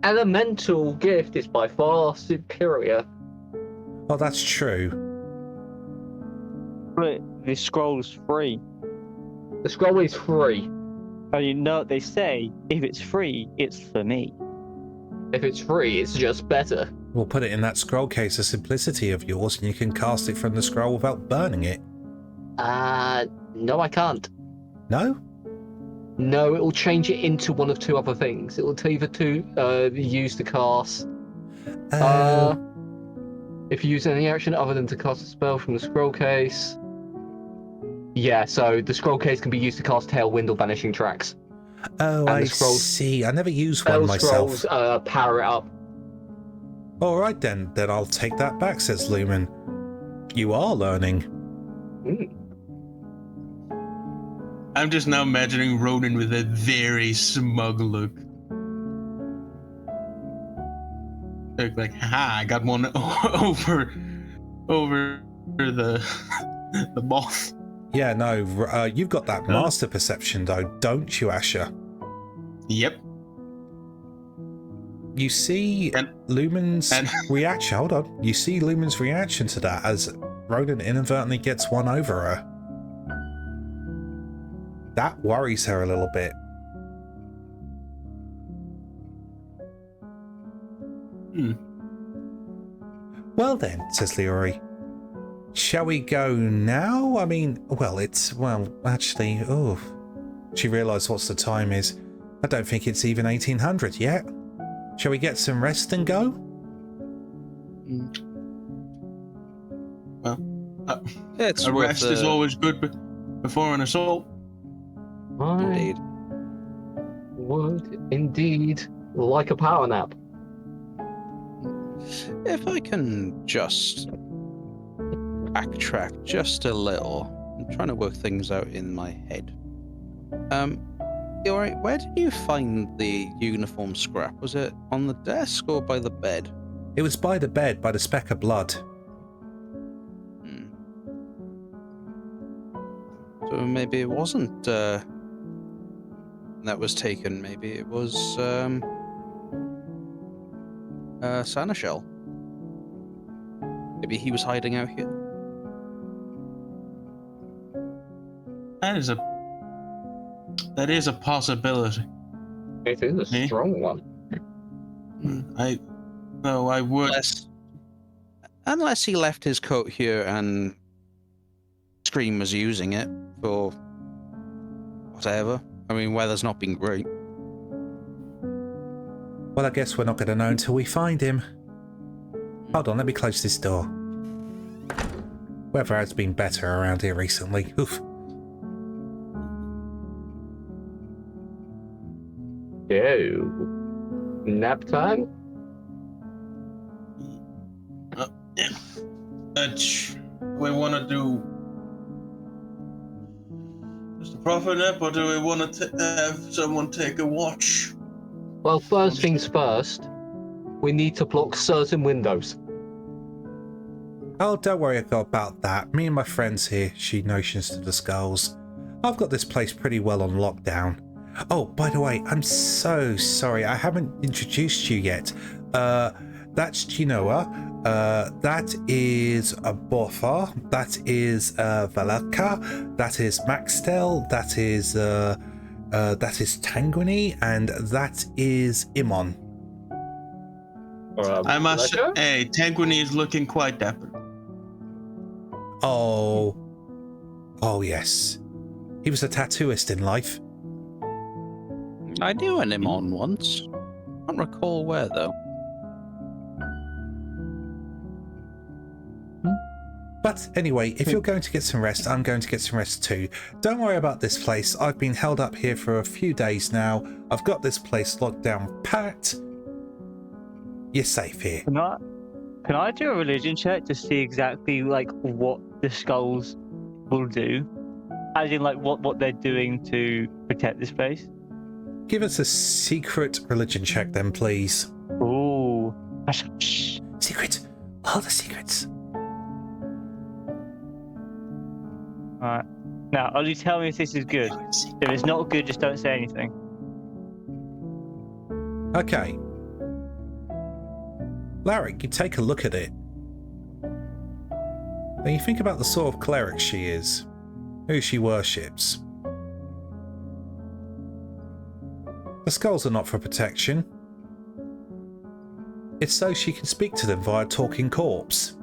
Elemental gift is by far superior. Oh, that's true. But the scroll's free. The scroll is free. Oh, you know what they say? If it's free, it's for me. If it's free, it's just better. We'll put it in that scroll case of simplicity of yours, and you can cast it from the scroll without burning it. No, I can't. No? No, it will change it into one of two other things. It will either use to cast. If you use any action other than to cast a spell from the scroll case. Yeah, so the scroll case can be used to cast Tailwind or Vanishing Tracks. Oh, I see. I never used one myself. Scrolls power it up. All right, then I'll take that back, says Lumen. You are learning. I'm just now imagining Ronan with a very smug look. Like, haha, I got one over the moth. Yeah, no, you've got that master perception, though, don't you, Asher? Yep. You see Lumen's reaction. Hold on. You see Lumen's reaction to that as Ronan inadvertently gets one over her. That worries her a little bit. Well then, says Leroy. Shall we go now? I mean, actually, she realised what the time is. I don't think it's even 1800 yet. Shall we get some rest and go? Well, it's a rest is always good before an assault. Indeed. Would indeed like a power nap. If I can just backtrack just a little, I'm trying to work things out in my head. Alright, where did you find the uniform scrap? Was it on the desk or by the bed? It was by the bed, by the speck of blood. So maybe it wasn't that was taken. Maybe it was Sanishel. Maybe he was hiding out here. That is a possibility. It is a strong one. I would. Unless he left his coat here and Scream was using it for whatever. I mean, weather's not been great. Well, I guess we're not going to know until we find him. Hold on, let me close this door. Weather has been better around here recently. Oof. Oh. Nap time? We want to do just a proper nap, or do we want to have someone take a watch? Well, first things first, we need to block certain windows. Oh, don't worry about that. Me and my friends here, she notions to the skulls. I've got this place pretty well on lockdown. Oh, by the way, I'm so sorry. I haven't introduced you yet. That's Genoa. That is a Borfa. That is Valaka. That is Maxtel. That is Tanguini, and that is Imon. I must say, Tanguini is looking quite dapper. Oh yes. He was a tattooist in life. I knew an Imon once. Can't recall where though. But anyway, if you're going to get some rest, I'm going to get some rest too. Don't worry about this place. I've been held up here for a few days now. I've got this place locked down pat. You're safe here. Can I do a religion check to see exactly what the skulls will do? As in what they're doing to protect this place? Give us a secret religion check then, please. Ooh. Secret. All the secrets. Alright. Now, only tell me if this is good. If it's not good, just don't say anything. Okay. Larric, you take a look at it. Now you think about the sort of cleric she is, who she worships. The skulls are not for protection. It's so she can speak to them via talking corpse.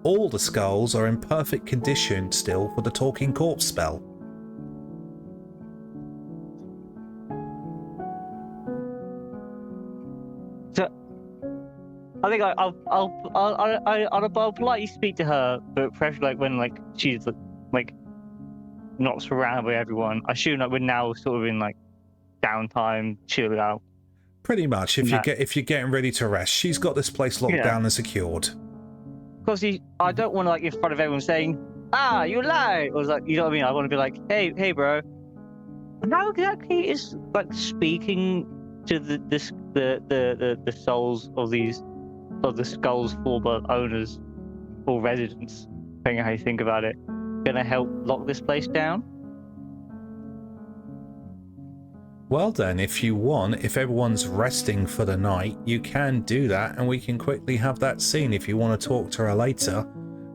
All the skulls are in perfect condition still for the talking corpse spell. So, I think I'll politely speak to her, but perhaps like when like she's like not surrounded by everyone. I assume that we're now sort of in like downtime, chill out. Pretty much, if you're getting ready to rest, she's got this place locked down and secured. Because I don't want to like in front of everyone saying, "Ah, you lied," or like, you know what I mean. I want to be like, "Hey, bro." How exactly is like speaking to the souls of the skulls for the owners or residents, depending on how you think about it, gonna help lock this place down? Well then, if you want, if everyone's resting for the night, you can do that, and we can quickly have that scene if you want to talk to her later,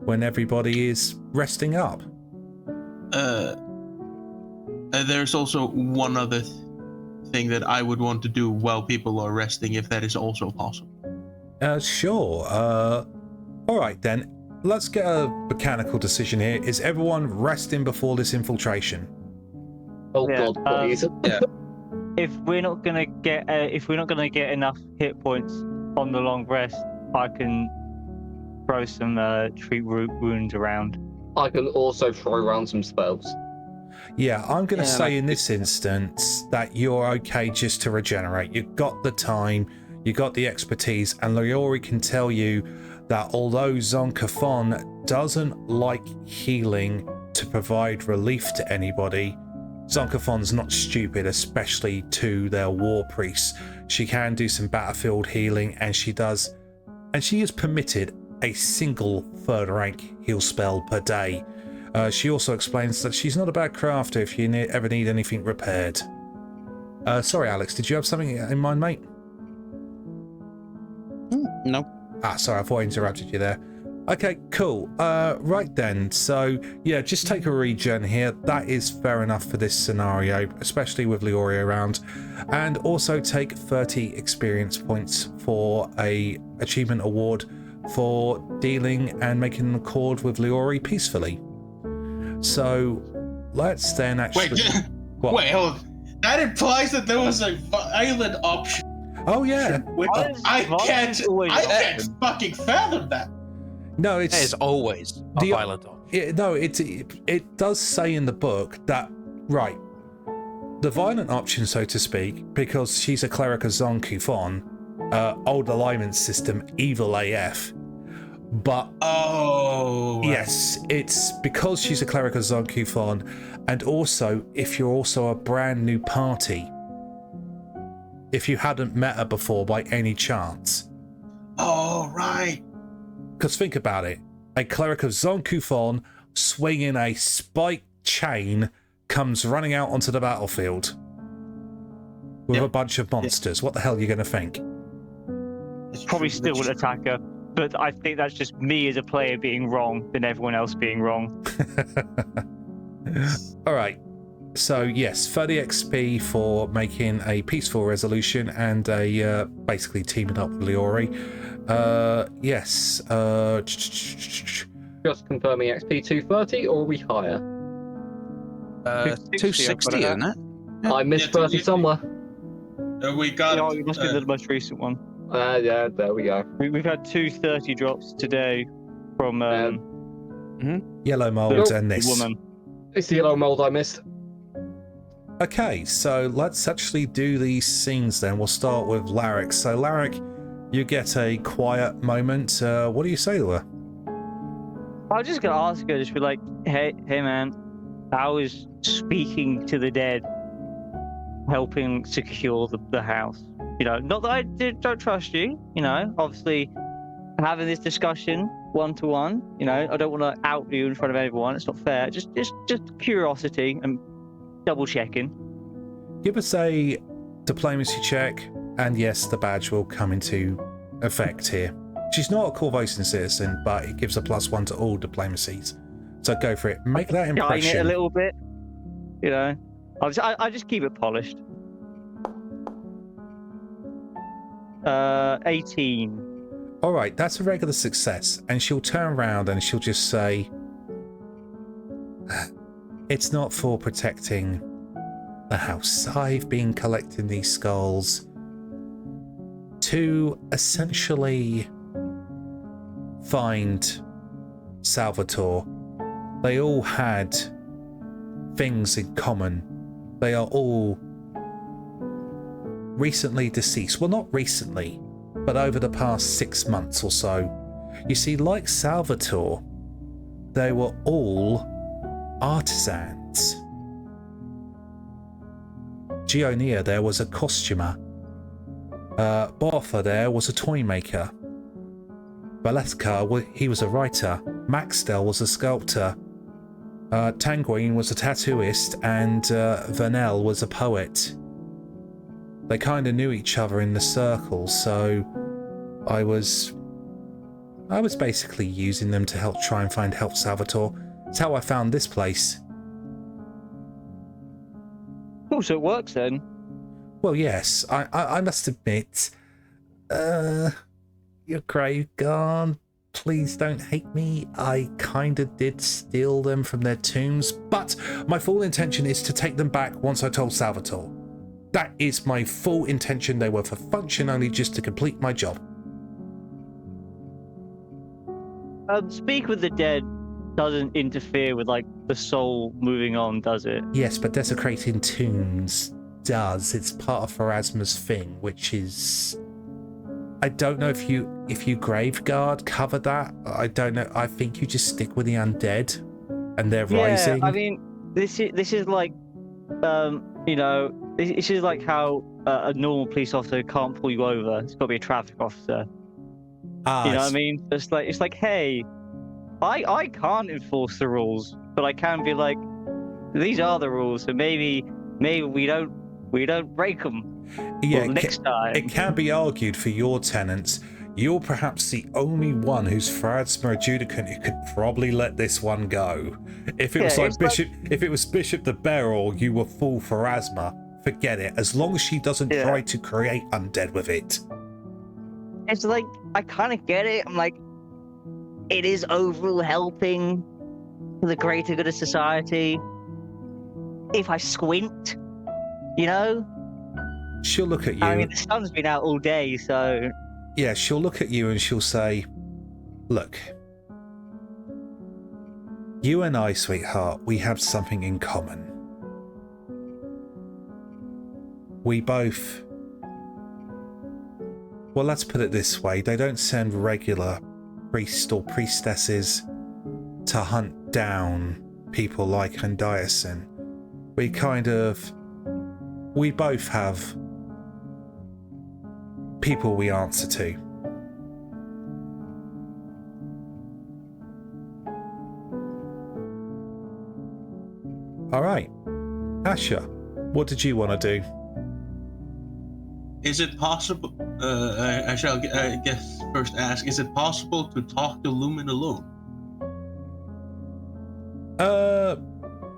when everybody is resting up. There's also one other thing that I would want to do while people are resting, if that is also possible. Sure. All right then. Let's get a mechanical decision here. Is everyone resting before this infiltration? Oh God, please. Yeah. If we're not gonna get enough hit points on the long rest, I can throw some treat wounds around. I can also throw around some spells. Yeah, I'm going to say in this instance that you're okay just to regenerate. You've got the time, you've got the expertise, and Leori can tell you that although Zonkathon doesn't like healing to provide relief to anybody, Zonkathon's not stupid, especially to their war priests. She can do some battlefield healing, and she does, and she is permitted a single third rank heal spell per day. She also explains that she's not a bad crafter if you ever need anything repaired. Sorry, Alex, did you have something in mind, mate? No. Sorry, I thought I interrupted you there. Okay, cool. Right then, so yeah, just take a regen here. That is fair enough for this scenario, especially with Leori around. And also take 30 experience points for a achievement award for dealing and making an accord with Leori peacefully. So let's then actually... Wait, hold on. That implies that there was a violent option. Oh yeah. I can't fucking fathom that. No, it's always a violent option. It does say in the book that, right, the violent option, so to speak, because she's a cleric of Zonkathon, old alignment system, evil AF. But yes, it's because she's a cleric of Zonkathon, and also if you're also a brand new party, if you hadn't met her before by any chance. Oh, right. Because think about it, a cleric of Zonkathon swinging a spiked chain comes running out onto the battlefield with a bunch of monsters. What the hell are you going to think? Probably still would attack her, but I think that's just me as a player being wrong than everyone else being wrong. All right. So yes, 30 XP for making a peaceful resolution and a basically teaming up with Leori. Yes. Just confirming XP 230, or are we higher? 260, isn't it? Yeah. I missed 30 somewhere. We got. Oh, it must be the most recent one. Yeah, there we go. We've had 230 drops today from yellow mold and this woman. It's the yellow mold I missed. Okay, so let's actually do these scenes then. We'll start with Larric. So Larric, you get a quiet moment. What do you say to her? I was just gonna ask her, just be like, hey man, I was speaking to the dead, helping secure the house. You know, not that I don't trust you. You know, obviously having this discussion one-to-one. You know, I don't want to out you in front of everyone. It's not fair. Just curiosity and double checking. Give us a diplomacy check, and yes, the badge will come into effect here. She's not a Korvosan citizen, but it gives a +1 to all diplomacies. So go for it. Make that impression. Shine it a little bit. You know, I just keep it polished. 18. All right, that's a regular success. And she'll turn around and she'll just say, it's not for protecting the house. I've been collecting these skulls to essentially find Salvatore. They all had things in common. They are all recently deceased. Well, not recently, but over the past 6 months or so. You see, like Salvatore, they were all artisans. Gionia there was a costumer. Borfa there was a toy maker. Valetka, he was a writer. Maxtel was a sculptor. Tanguine was a tattooist, and Vernel was a poet. They kind of knew each other in the circle, so I was basically using them to try and find help Salvatore. That's how I found this place. Oh, so it works then? Well, yes, I must admit, your Graveguard, please don't hate me. I kinda did steal them from their tombs, but my full intention is to take them back once I told Salvatore. That is my full intention. They were for function only, just to complete my job. Speak with the dead doesn't interfere with, like, the soul moving on, does it? Yes, but desecrating tombs does. It's part of Pharasma's thing, which is... I don't know if you Graveguard cover that. I don't know. I think you just stick with the undead and their rising. I mean, this is like, you know, this is like how a normal police officer can't pull you over. It's got to be a traffic officer. You know what I mean? It's like, hey, I can't enforce the rules, but I can be like, these are the rules, so maybe we don't break them. Yeah, next time. It can be argued for your tenants. You're perhaps the only one who's Pharasma adjudicant who could probably let this one go. If it was like Bishop, if it was Bishop the Beryl, you were full Pharasma. Forget it. As long as she doesn't try to create undead with it. It's like, I kind of get it. I'm like, it is overall helping for the greater good of society. If I squint, you know? She'll look at you. I mean, the sun's been out all day, so... Yeah, she'll look at you and she'll say, look, you and I, sweetheart, we have something in common. We both... Well, let's put it this way. They don't send regular priests or priestesses to hunt down people like Hendiason. We both have people we answer to. All right. Asher, what did you want to do? Is it possible, I shall, I guess, first ask, is it possible to talk to Lumen alone?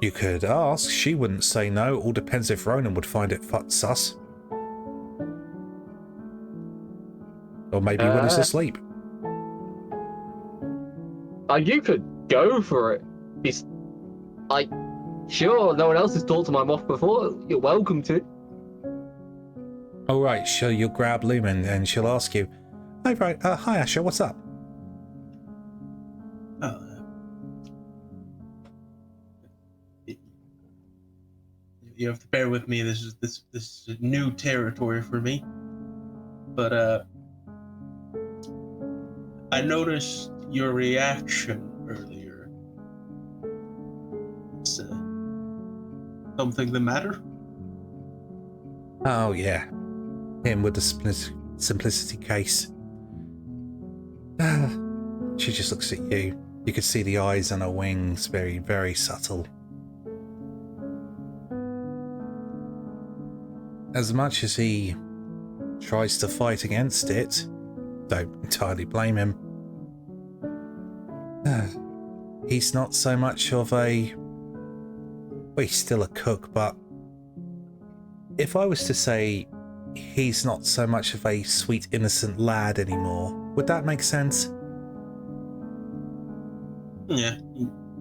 You could ask. She wouldn't say no. All depends if Ronan would find it sus. Or maybe when he's asleep. You could go for it. Sure, no one else has talked to my moth before. You're welcome to. All right, sure, you'll grab Lumen and she'll ask you, hi Asher, what's up? You have to bear with me. This is new territory for me. But I noticed your reaction earlier. Is something the matter? Oh yeah, him with the simplicity case. She just looks at you. You could see the eyes and her wings, very, very subtle. As much as he tries to fight against it, don't entirely blame him. He's not so much of a... Well, he's still a cook, but if I was to say he's not so much of a sweet, innocent lad anymore. Would that make sense? Yeah,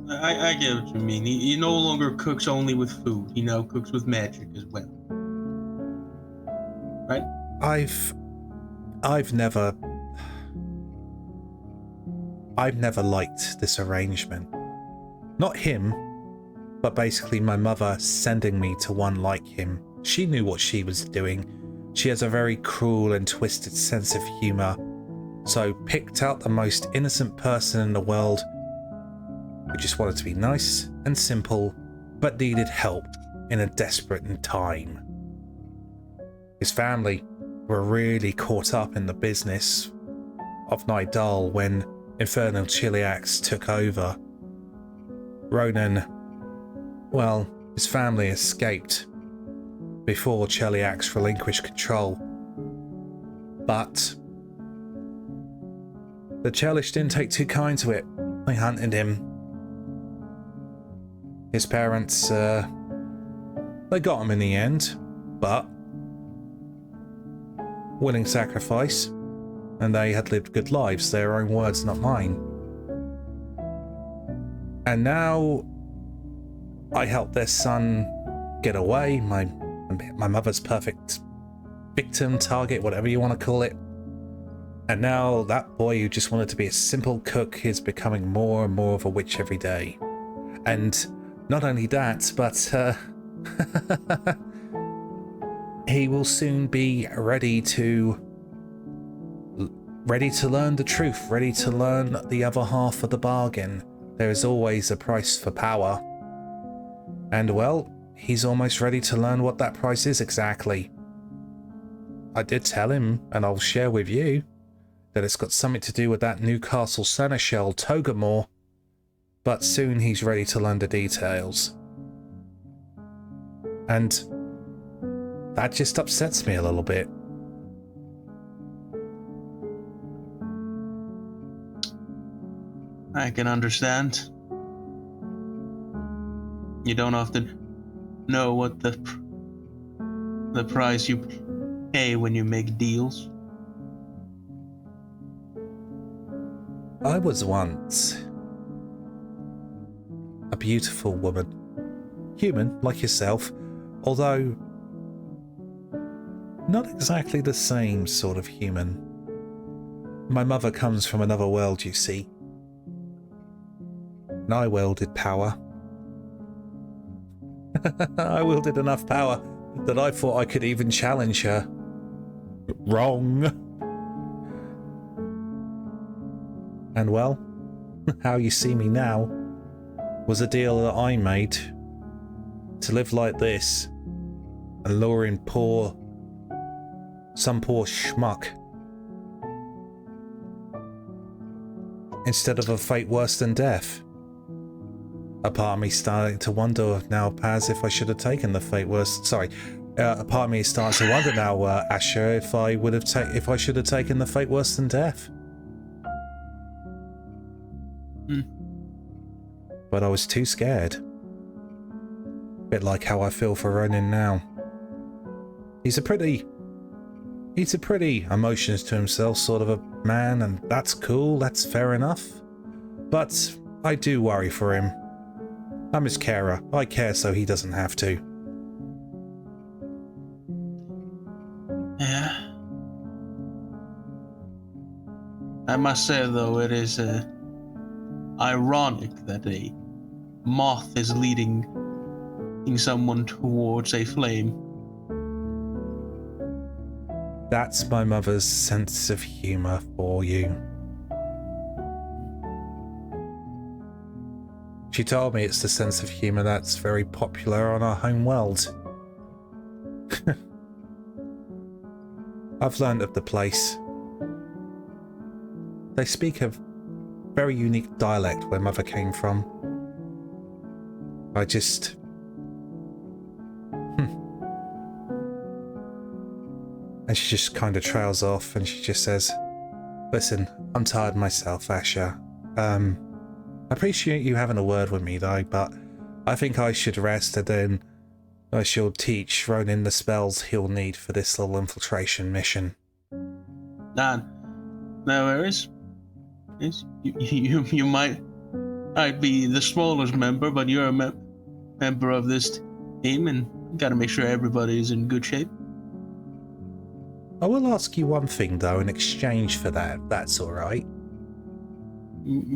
I get what you mean. He no longer cooks only with food. He now cooks with magic as well. Right? I've never liked this arrangement. Not him, but basically my mother sending me to one like him. She knew what she was doing. She has a very cruel and twisted sense of humor, so picked out the most innocent person in the world who just wanted to be nice and simple, but needed help in a desperate time. His family were really caught up in the business of Nidal when Infernal Chiliax took over. Ronan, well, his family escaped before Chiliax relinquished control. But the Chelish didn't take too kind to it. They hunted him. His parents, they got him in the end, but willing sacrifice, and they had lived good lives, their own words, not mine. And now I helped their son get away, my mother's perfect victim, target, whatever you want to call it. And now that boy who just wanted to be a simple cook is becoming more and more of a witch every day. And not only that, but he will soon be ready to learn the truth, ready to learn the other half of the bargain. There is always a price for power. And well, he's almost ready to learn what that price is exactly. I did tell him, and I'll share with you, that it's got something to do with that Newcastle Seneschal Togamore, but soon he's ready to learn the details. And that just upsets me a little bit. I can understand. You don't often know what the price you pay when you make deals. I was once a beautiful woman. Human, like yourself, although not exactly the same sort of human. My mother comes from another world, you see. And I wielded power. I wielded enough power that I thought I could even challenge her. Wrong. And well, how you see me now was a deal that I made to live like this and lure in some poor schmuck instead of a fate worse than death. A part of me starting to wonder now, Paz, if I should have taken the fate worse. Sorry, a part of me is starting to wonder now, Asher, if I should have taken the fate worse than death. But I was too scared. Bit like how I feel for Ronan now. He's a pretty emotions to himself sort of a man, and that's cool, that's fair enough. But I do worry for him. I'm his carer. I care so he doesn't have to. Yeah. I must say, though, it is ironic that a moth is leading someone towards a flame. That's my mother's sense of humor for you. She told me it's the sense of humor that's very popular on our home world. I've learned of the place. They speak a very unique dialect where Mother came from. And she just kind of trails off and she just says, "Listen, I'm tired myself, Asher. I appreciate you having a word with me though, but I think I should rest and then I shall teach Ronan the spells he'll need for this little infiltration mission. No worries. You might be the smallest member, but you're a member of this team, and gotta make sure everybody's in good shape. I will ask you one thing, though, in exchange for that, if that's all right.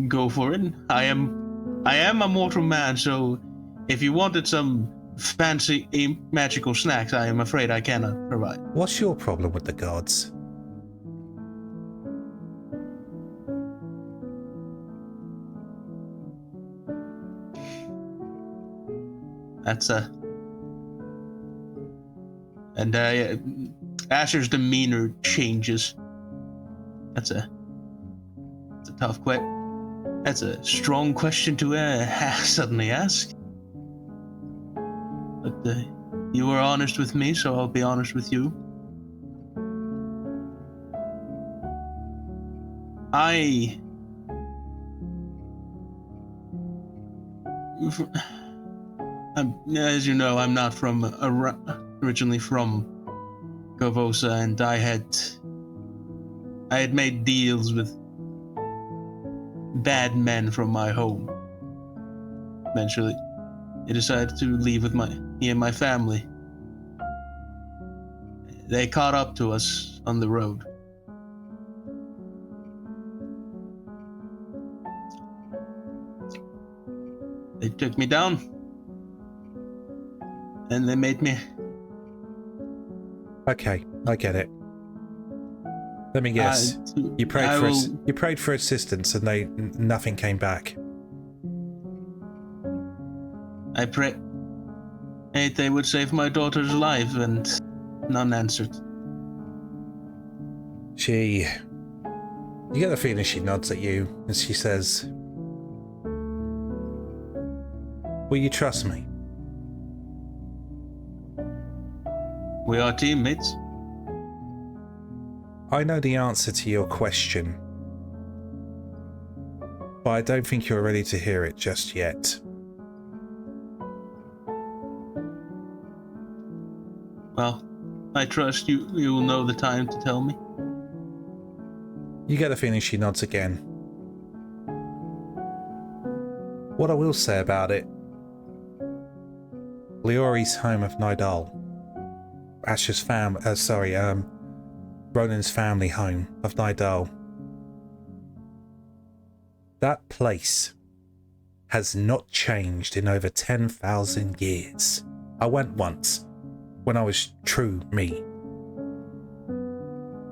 Go for it. I am a mortal man, so if you wanted some fancy magical snacks, I am afraid I cannot provide. What's your problem with the gods? And Asher's demeanor changes. That's a tough question. That's a strong question to suddenly ask. But you were honest with me, so I'll be honest with you. As you know, I'm not originally from Korvosa, and I had made deals with bad men from my home. Eventually, I decided to leave with me and my family. They caught up to us on the road. They took me down, and they made me. Okay, I get it. Let me guess. You prayed for assistance, and nothing came back. I prayed they would save my daughter's life, and none answered. You get the feeling she nods at you, and she says, "Will you trust me?" We are teammates. I know the answer to your question, but I don't think you're ready to hear it just yet. Well, I trust you will know the time to tell me. You get the feeling she nods again. What I will say about it, Leori's home of Nidal, Asher's Ronan's family home of Nidal. That place has not changed in over 10,000 years. I went once, when I was true me.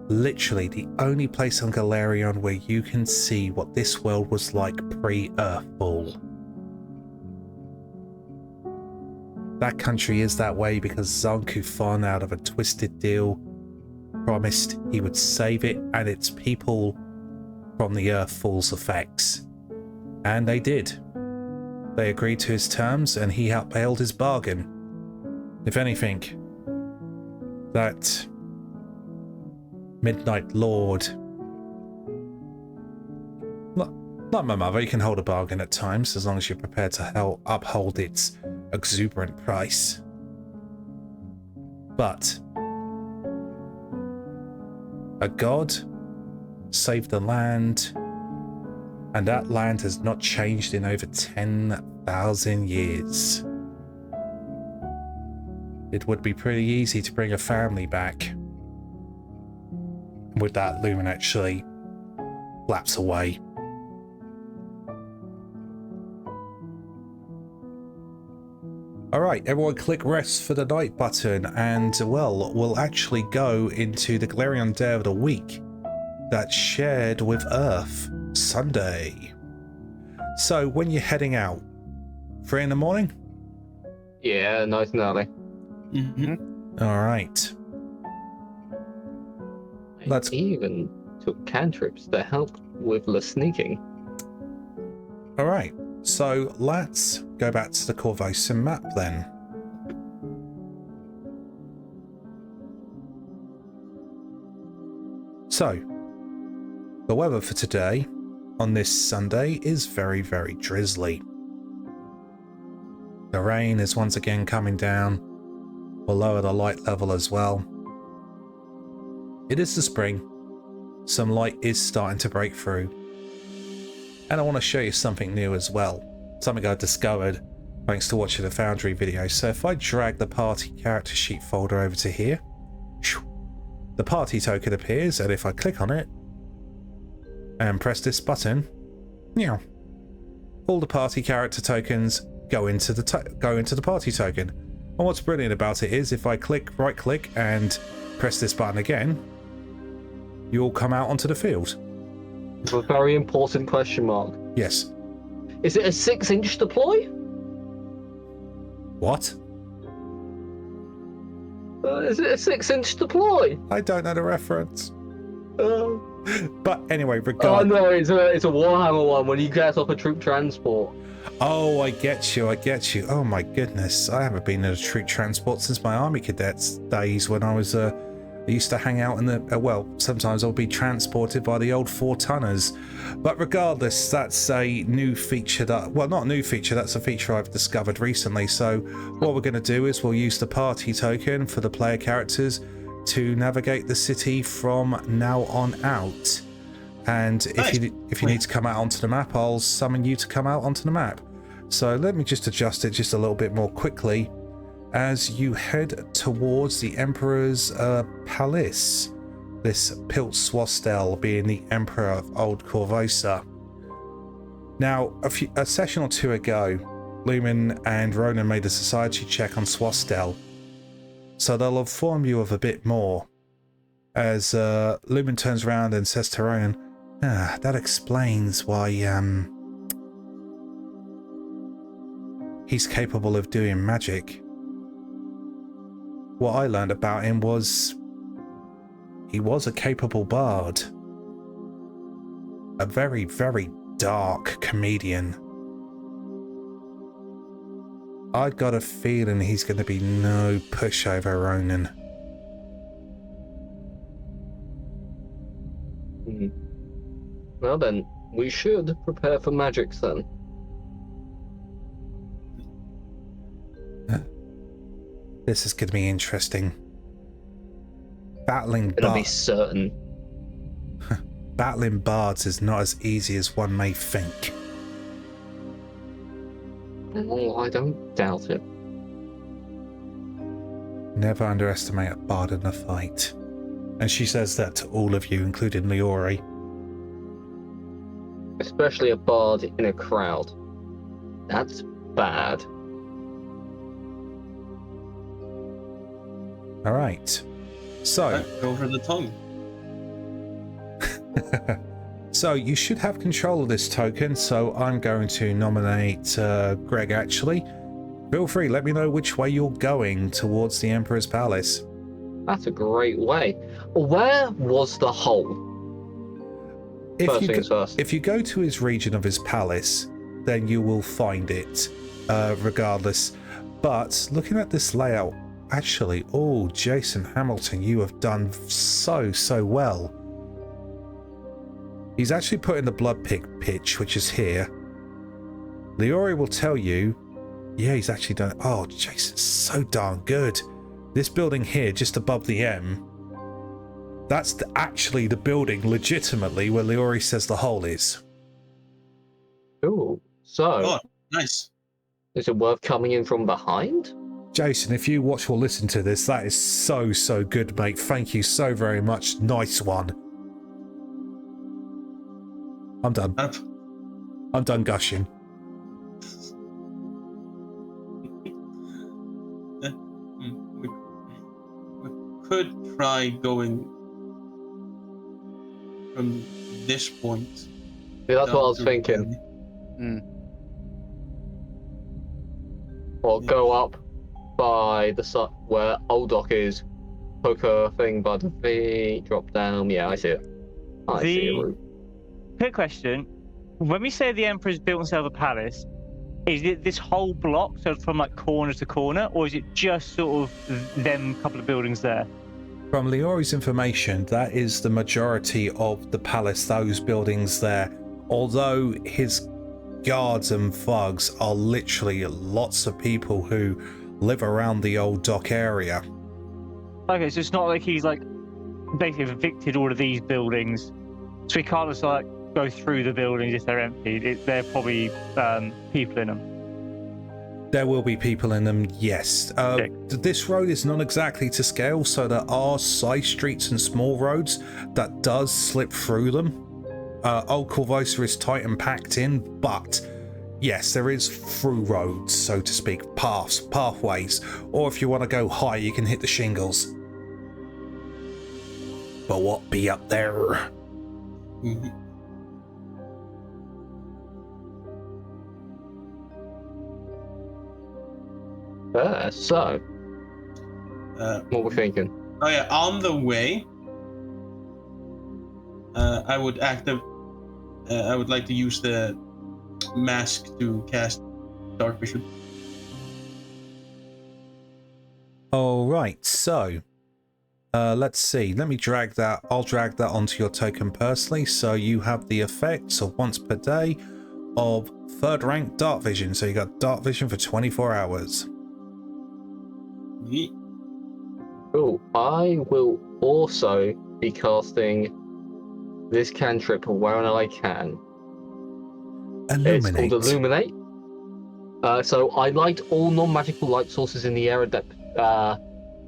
Literally the only place on Golarion where you can see what this world was like pre-Earthfall. That country is that way because Zankufon, out of a twisted deal, promised he would save it and its people from the Earthfall's effects. And they did. They agreed to his terms and he upheld his bargain. If anything, that Midnight Lord, like my mother, you can hold a bargain at times as long as you're prepared to uphold its exuberant price. But a god saved the land, and that land has not changed in over 10,000 years. It would be pretty easy to bring a family back. With that, Lumen actually flaps away. Alright, everyone click rest for the night button, and well, we'll actually go into the Golarion Day of the Week that's shared with Earth, Sunday. So, when you're heading out, 3 in the morning? Yeah, nice and early. Mm-hmm. Alright. I even took cantrips to help with the sneaking. Alright, so let's go back to the Korvosa map then. So, the weather for today on this Sunday is very, very drizzly. The rain is once again coming down, We'll lower the light level as well. It is the spring. Some light is starting to break through. And I want to show you something new as well. Something I discovered thanks to watching the Foundry video. So if I drag the party character sheet folder over to here, the party token appears, and if I click on it and press this button, all the party character tokens go into the party token. And what's brilliant about it is if I right click and press this button again, you all come out onto the field. A very important question mark. Yes. Is it a 6-inch deploy? What? Is it a 6-inch deploy? I don't know the reference. Uh, But anyway, oh regardless. no, it's a Warhammer one when you get off a troop transport. Oh, I get you. Oh my goodness. I haven't been in a troop transport since my army cadets days when I was I used to hang out in the well, sometimes I'll be transported by the old 4-tonners. But regardless, that's a new feature that, well, not a new feature, that's a feature I've discovered recently. So what we're going to do is we'll use the party token for the player characters to navigate the city from now on out. And if you need to come out onto the map, I'll summon you to come out onto the map. So let me just adjust it just a little bit more quickly as you head towards the Emperor's palace. This Pilt Swastel being the Emperor of Old Korvosa. Now, a session or two ago, Lumen and Ronan made a society check on Swastel, so they'll inform you of a bit more. As Lumen turns around and says to Ronan, that explains why he's capable of doing magic. What I learned about him was he was a capable bard. A very, very dark comedian. I got a feeling he's going to be no pushover, Ronan. Well then, we should prepare for magics then. This is going to be interesting. Battling It'll be certain. Battling bards is not as easy as one may think. Oh, I don't doubt it. Never underestimate a bard in a fight. And she says that to all of you, including Leori. Especially a bard in a crowd. That's bad. Alright. So over the tongue. So you should have control of this token, so I'm going to nominate Greg actually. Feel free, let me know which way you're going towards the Emperor's Palace. That's a great way. Where was the hole? If you go to his region of his palace, then you will find it, regardless. But looking at this layout, actually, oh, Jason Hamilton, you have done so well. He's actually put in the blood pitch, which is here. Leori will tell you, yeah, he's actually done it. Oh, Jason's so darn good. This building here, just above the M, that's actually the building, legitimately, where Leori says the hole is. Ooh, so... Oh, nice. Is it worth coming in from behind? Jason, if you watch or listen to this, that is so good, mate. Thank you so very much. Nice one. I'm done. I'm done gushing. We could try going from this point. Yeah, that's what I was thinking. Or go up by the side where Old Dock is, hook a thing by the V, drop down. Yeah, I see it. I see a route. Quick question. When we say the Emperor's built himself a palace, is it this whole block, so from like corner to corner, or is it just sort of them couple of buildings there? From Leori's information, that is the majority of the palace, those buildings there. Although his guards and thugs are literally lots of people who live around the old dock area. Okay, so it's not like he's like basically evicted all of these buildings, so he can't just like go through the buildings if they're empty. They're probably people in them. There will be people in them, yes. This road is not exactly to scale, so there are side streets and small roads that does slip through them. Old Korvosa is tight and packed in, but yes, there is through roads, so to speak, pathways, or if you want to go high, you can hit the shingles. But what be up there? So, what we're thinking? Oh yeah, on the way, I would like to use the mask to cast dark vision. All right, so let's see. Let me drag that. I'll drag that onto your token personally. So you have the effects of once per day of 3rd rank dark vision. So you got dark vision for 24 hours. Cool. I will also be casting this cantrip wherever I can. Illuminate. It's called Illuminate. So I light all non-magical light sources in the area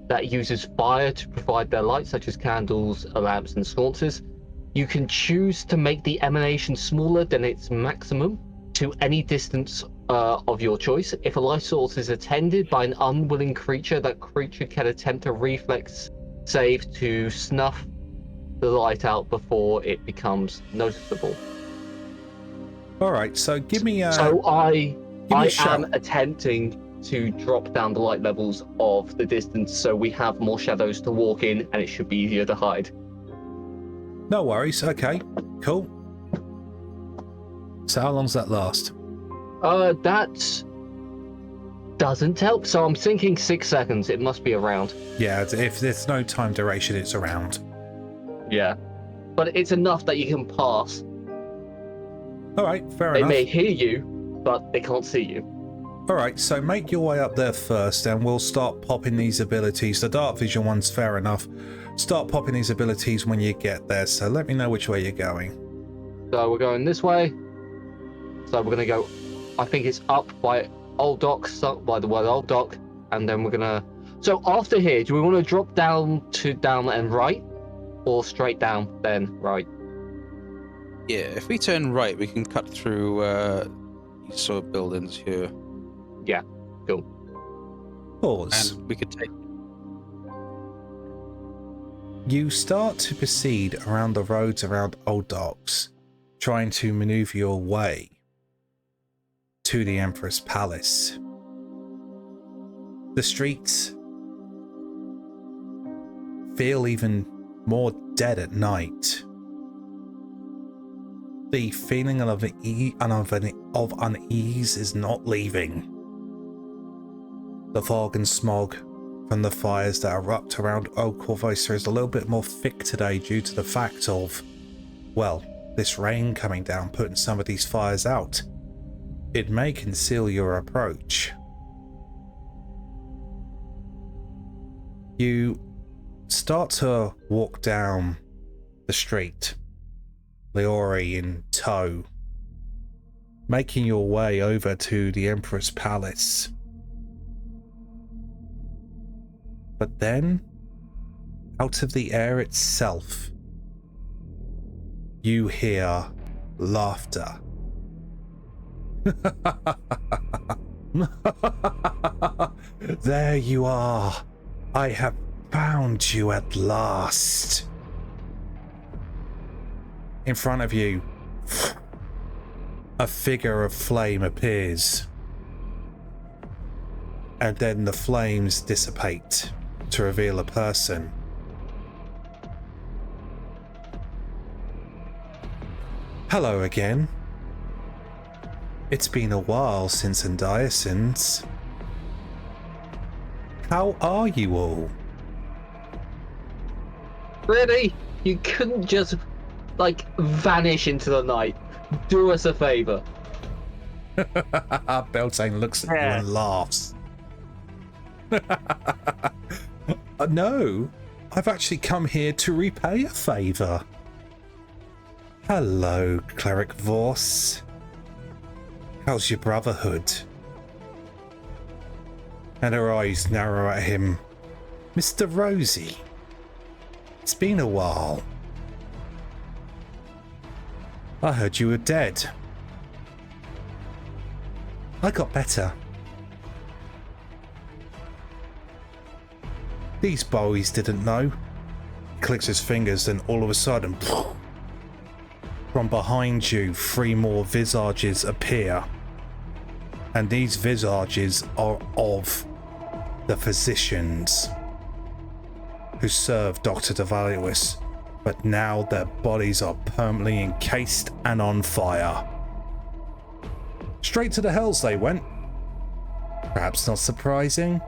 that uses fire to provide their light, such as candles, lamps, and sconces. You can choose to make the emanation smaller than its maximum to any distance of your choice. If a light source is attended by an unwilling creature, that creature can attempt a reflex save to snuff the light out before it becomes noticeable. All right, so give me a. So I am shout. attempting to drop down the light levels of the distance so we have more shadows to walk in and it should be easier to hide. No worries. Okay, cool. So how long does that last? That doesn't help. So I'm thinking 6 seconds. It must be around. Yeah, if there's no time duration, it's around. Yeah. But it's enough that you can pass. All right, fair They enough. may hear you, but they can't see you. All right, so make your way up there first, and we'll start popping these abilities. The dark vision one's fair enough. Start popping these abilities when you get there, so let me know which way you're going. So we're going this way. So we're going to go, I think it's up by Old Dock, by the word Old Dock, and then we're going to... So after here, do we want to drop down and right, or straight down, then right? Yeah, if we turn right, we can cut through these sort of buildings here. Yeah, cool. Pause. And we could take... You start to proceed around the roads around Old Docks, trying to maneuver your way to the Emperor's Palace. The streets feel even more dead at night. The feeling of unease is not leaving. The fog and smog from the fires that erupt around Old Korvosa is a little bit more thick today due to the fact of, well, this rain coming down, putting some of these fires out. It may conceal your approach. You start to walk down the street, Leori in tow, making your way over to the Emperor's Palace. But then, out of the air itself, you hear laughter. There you are. I have found you at last. In front of you, a figure of flame appears. And then the flames dissipate to reveal a person. Hello again. It's been a while since Endiasins. How are you all? Really? You couldn't just, like, vanish into the night. Do us a favor. Beltane looks at you and laughs. No, I've actually come here to repay a favor. Hello, Cleric Vos. How's your brotherhood? And her eyes narrow at him. Mr. Rosie, it's been a while. I heard you were dead. I got better. These boys didn't know. He clicks his fingers, and all of a sudden, from behind you, 3 more visages appear. And these visages are of the physicians who served Dr. DeValuis, but now their bodies are permanently encased and on fire. Straight to the hells they went. Perhaps not surprising.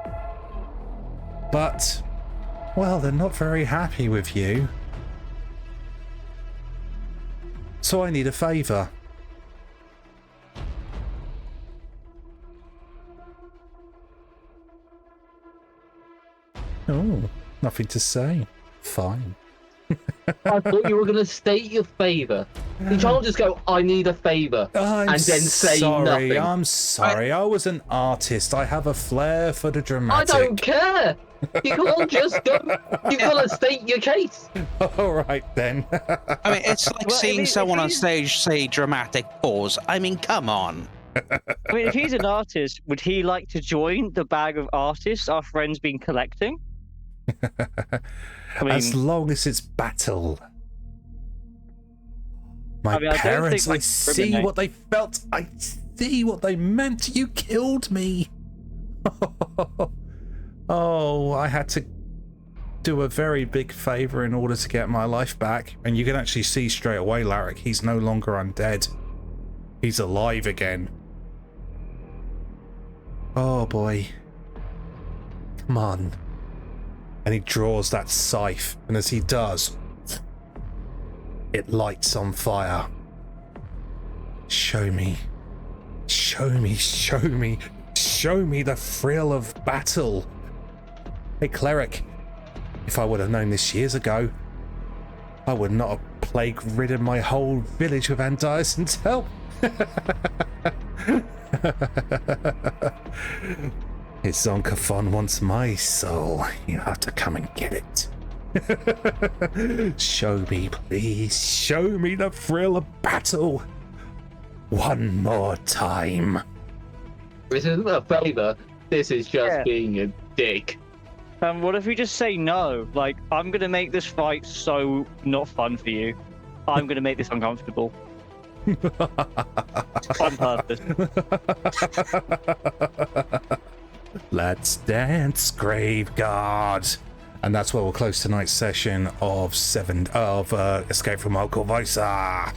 But, well, they're not very happy with you. So I need a favor. Oh, nothing to say. Fine. I thought you were going to state your favor. You can't just go, I need a favor, and then say nothing. I'm sorry. I was an artist. I have a flair for the dramatic. I don't care. You can't just go. You've got to state your case. All right, then. I mean, it's like seeing someone on stage say dramatic pause. I mean, come on. I mean, if he's an artist, would he like to join the bag of artists our friend's been collecting? I mean, as long as it's battle. My parents, I see what they felt. I see what they meant. You killed me. Oh, I had to do a very big favor in order to get my life back. And you can actually see straight away, Larric, he's no longer undead. He's alive again. Oh boy. Come on. And he draws that scythe, and as he does, it lights on fire. Show me. Show me, show me. Show me the thrill of battle. Hey, Cleric, if I would have known this years ago, I would not have plague-ridden my whole village with Andiason's help. If Zonkathon wants my soul, you have to come and get it. Show me, please. Show me the thrill of battle. One more time. This isn't a favor. This is just being a dick. What if we just say no? Like, I'm going to make this fight so not fun for you. I'm going to make this uncomfortable. On purpose. Let's dance, Graveguard. And that's where we'll close tonight's session of Escape from Korvosa.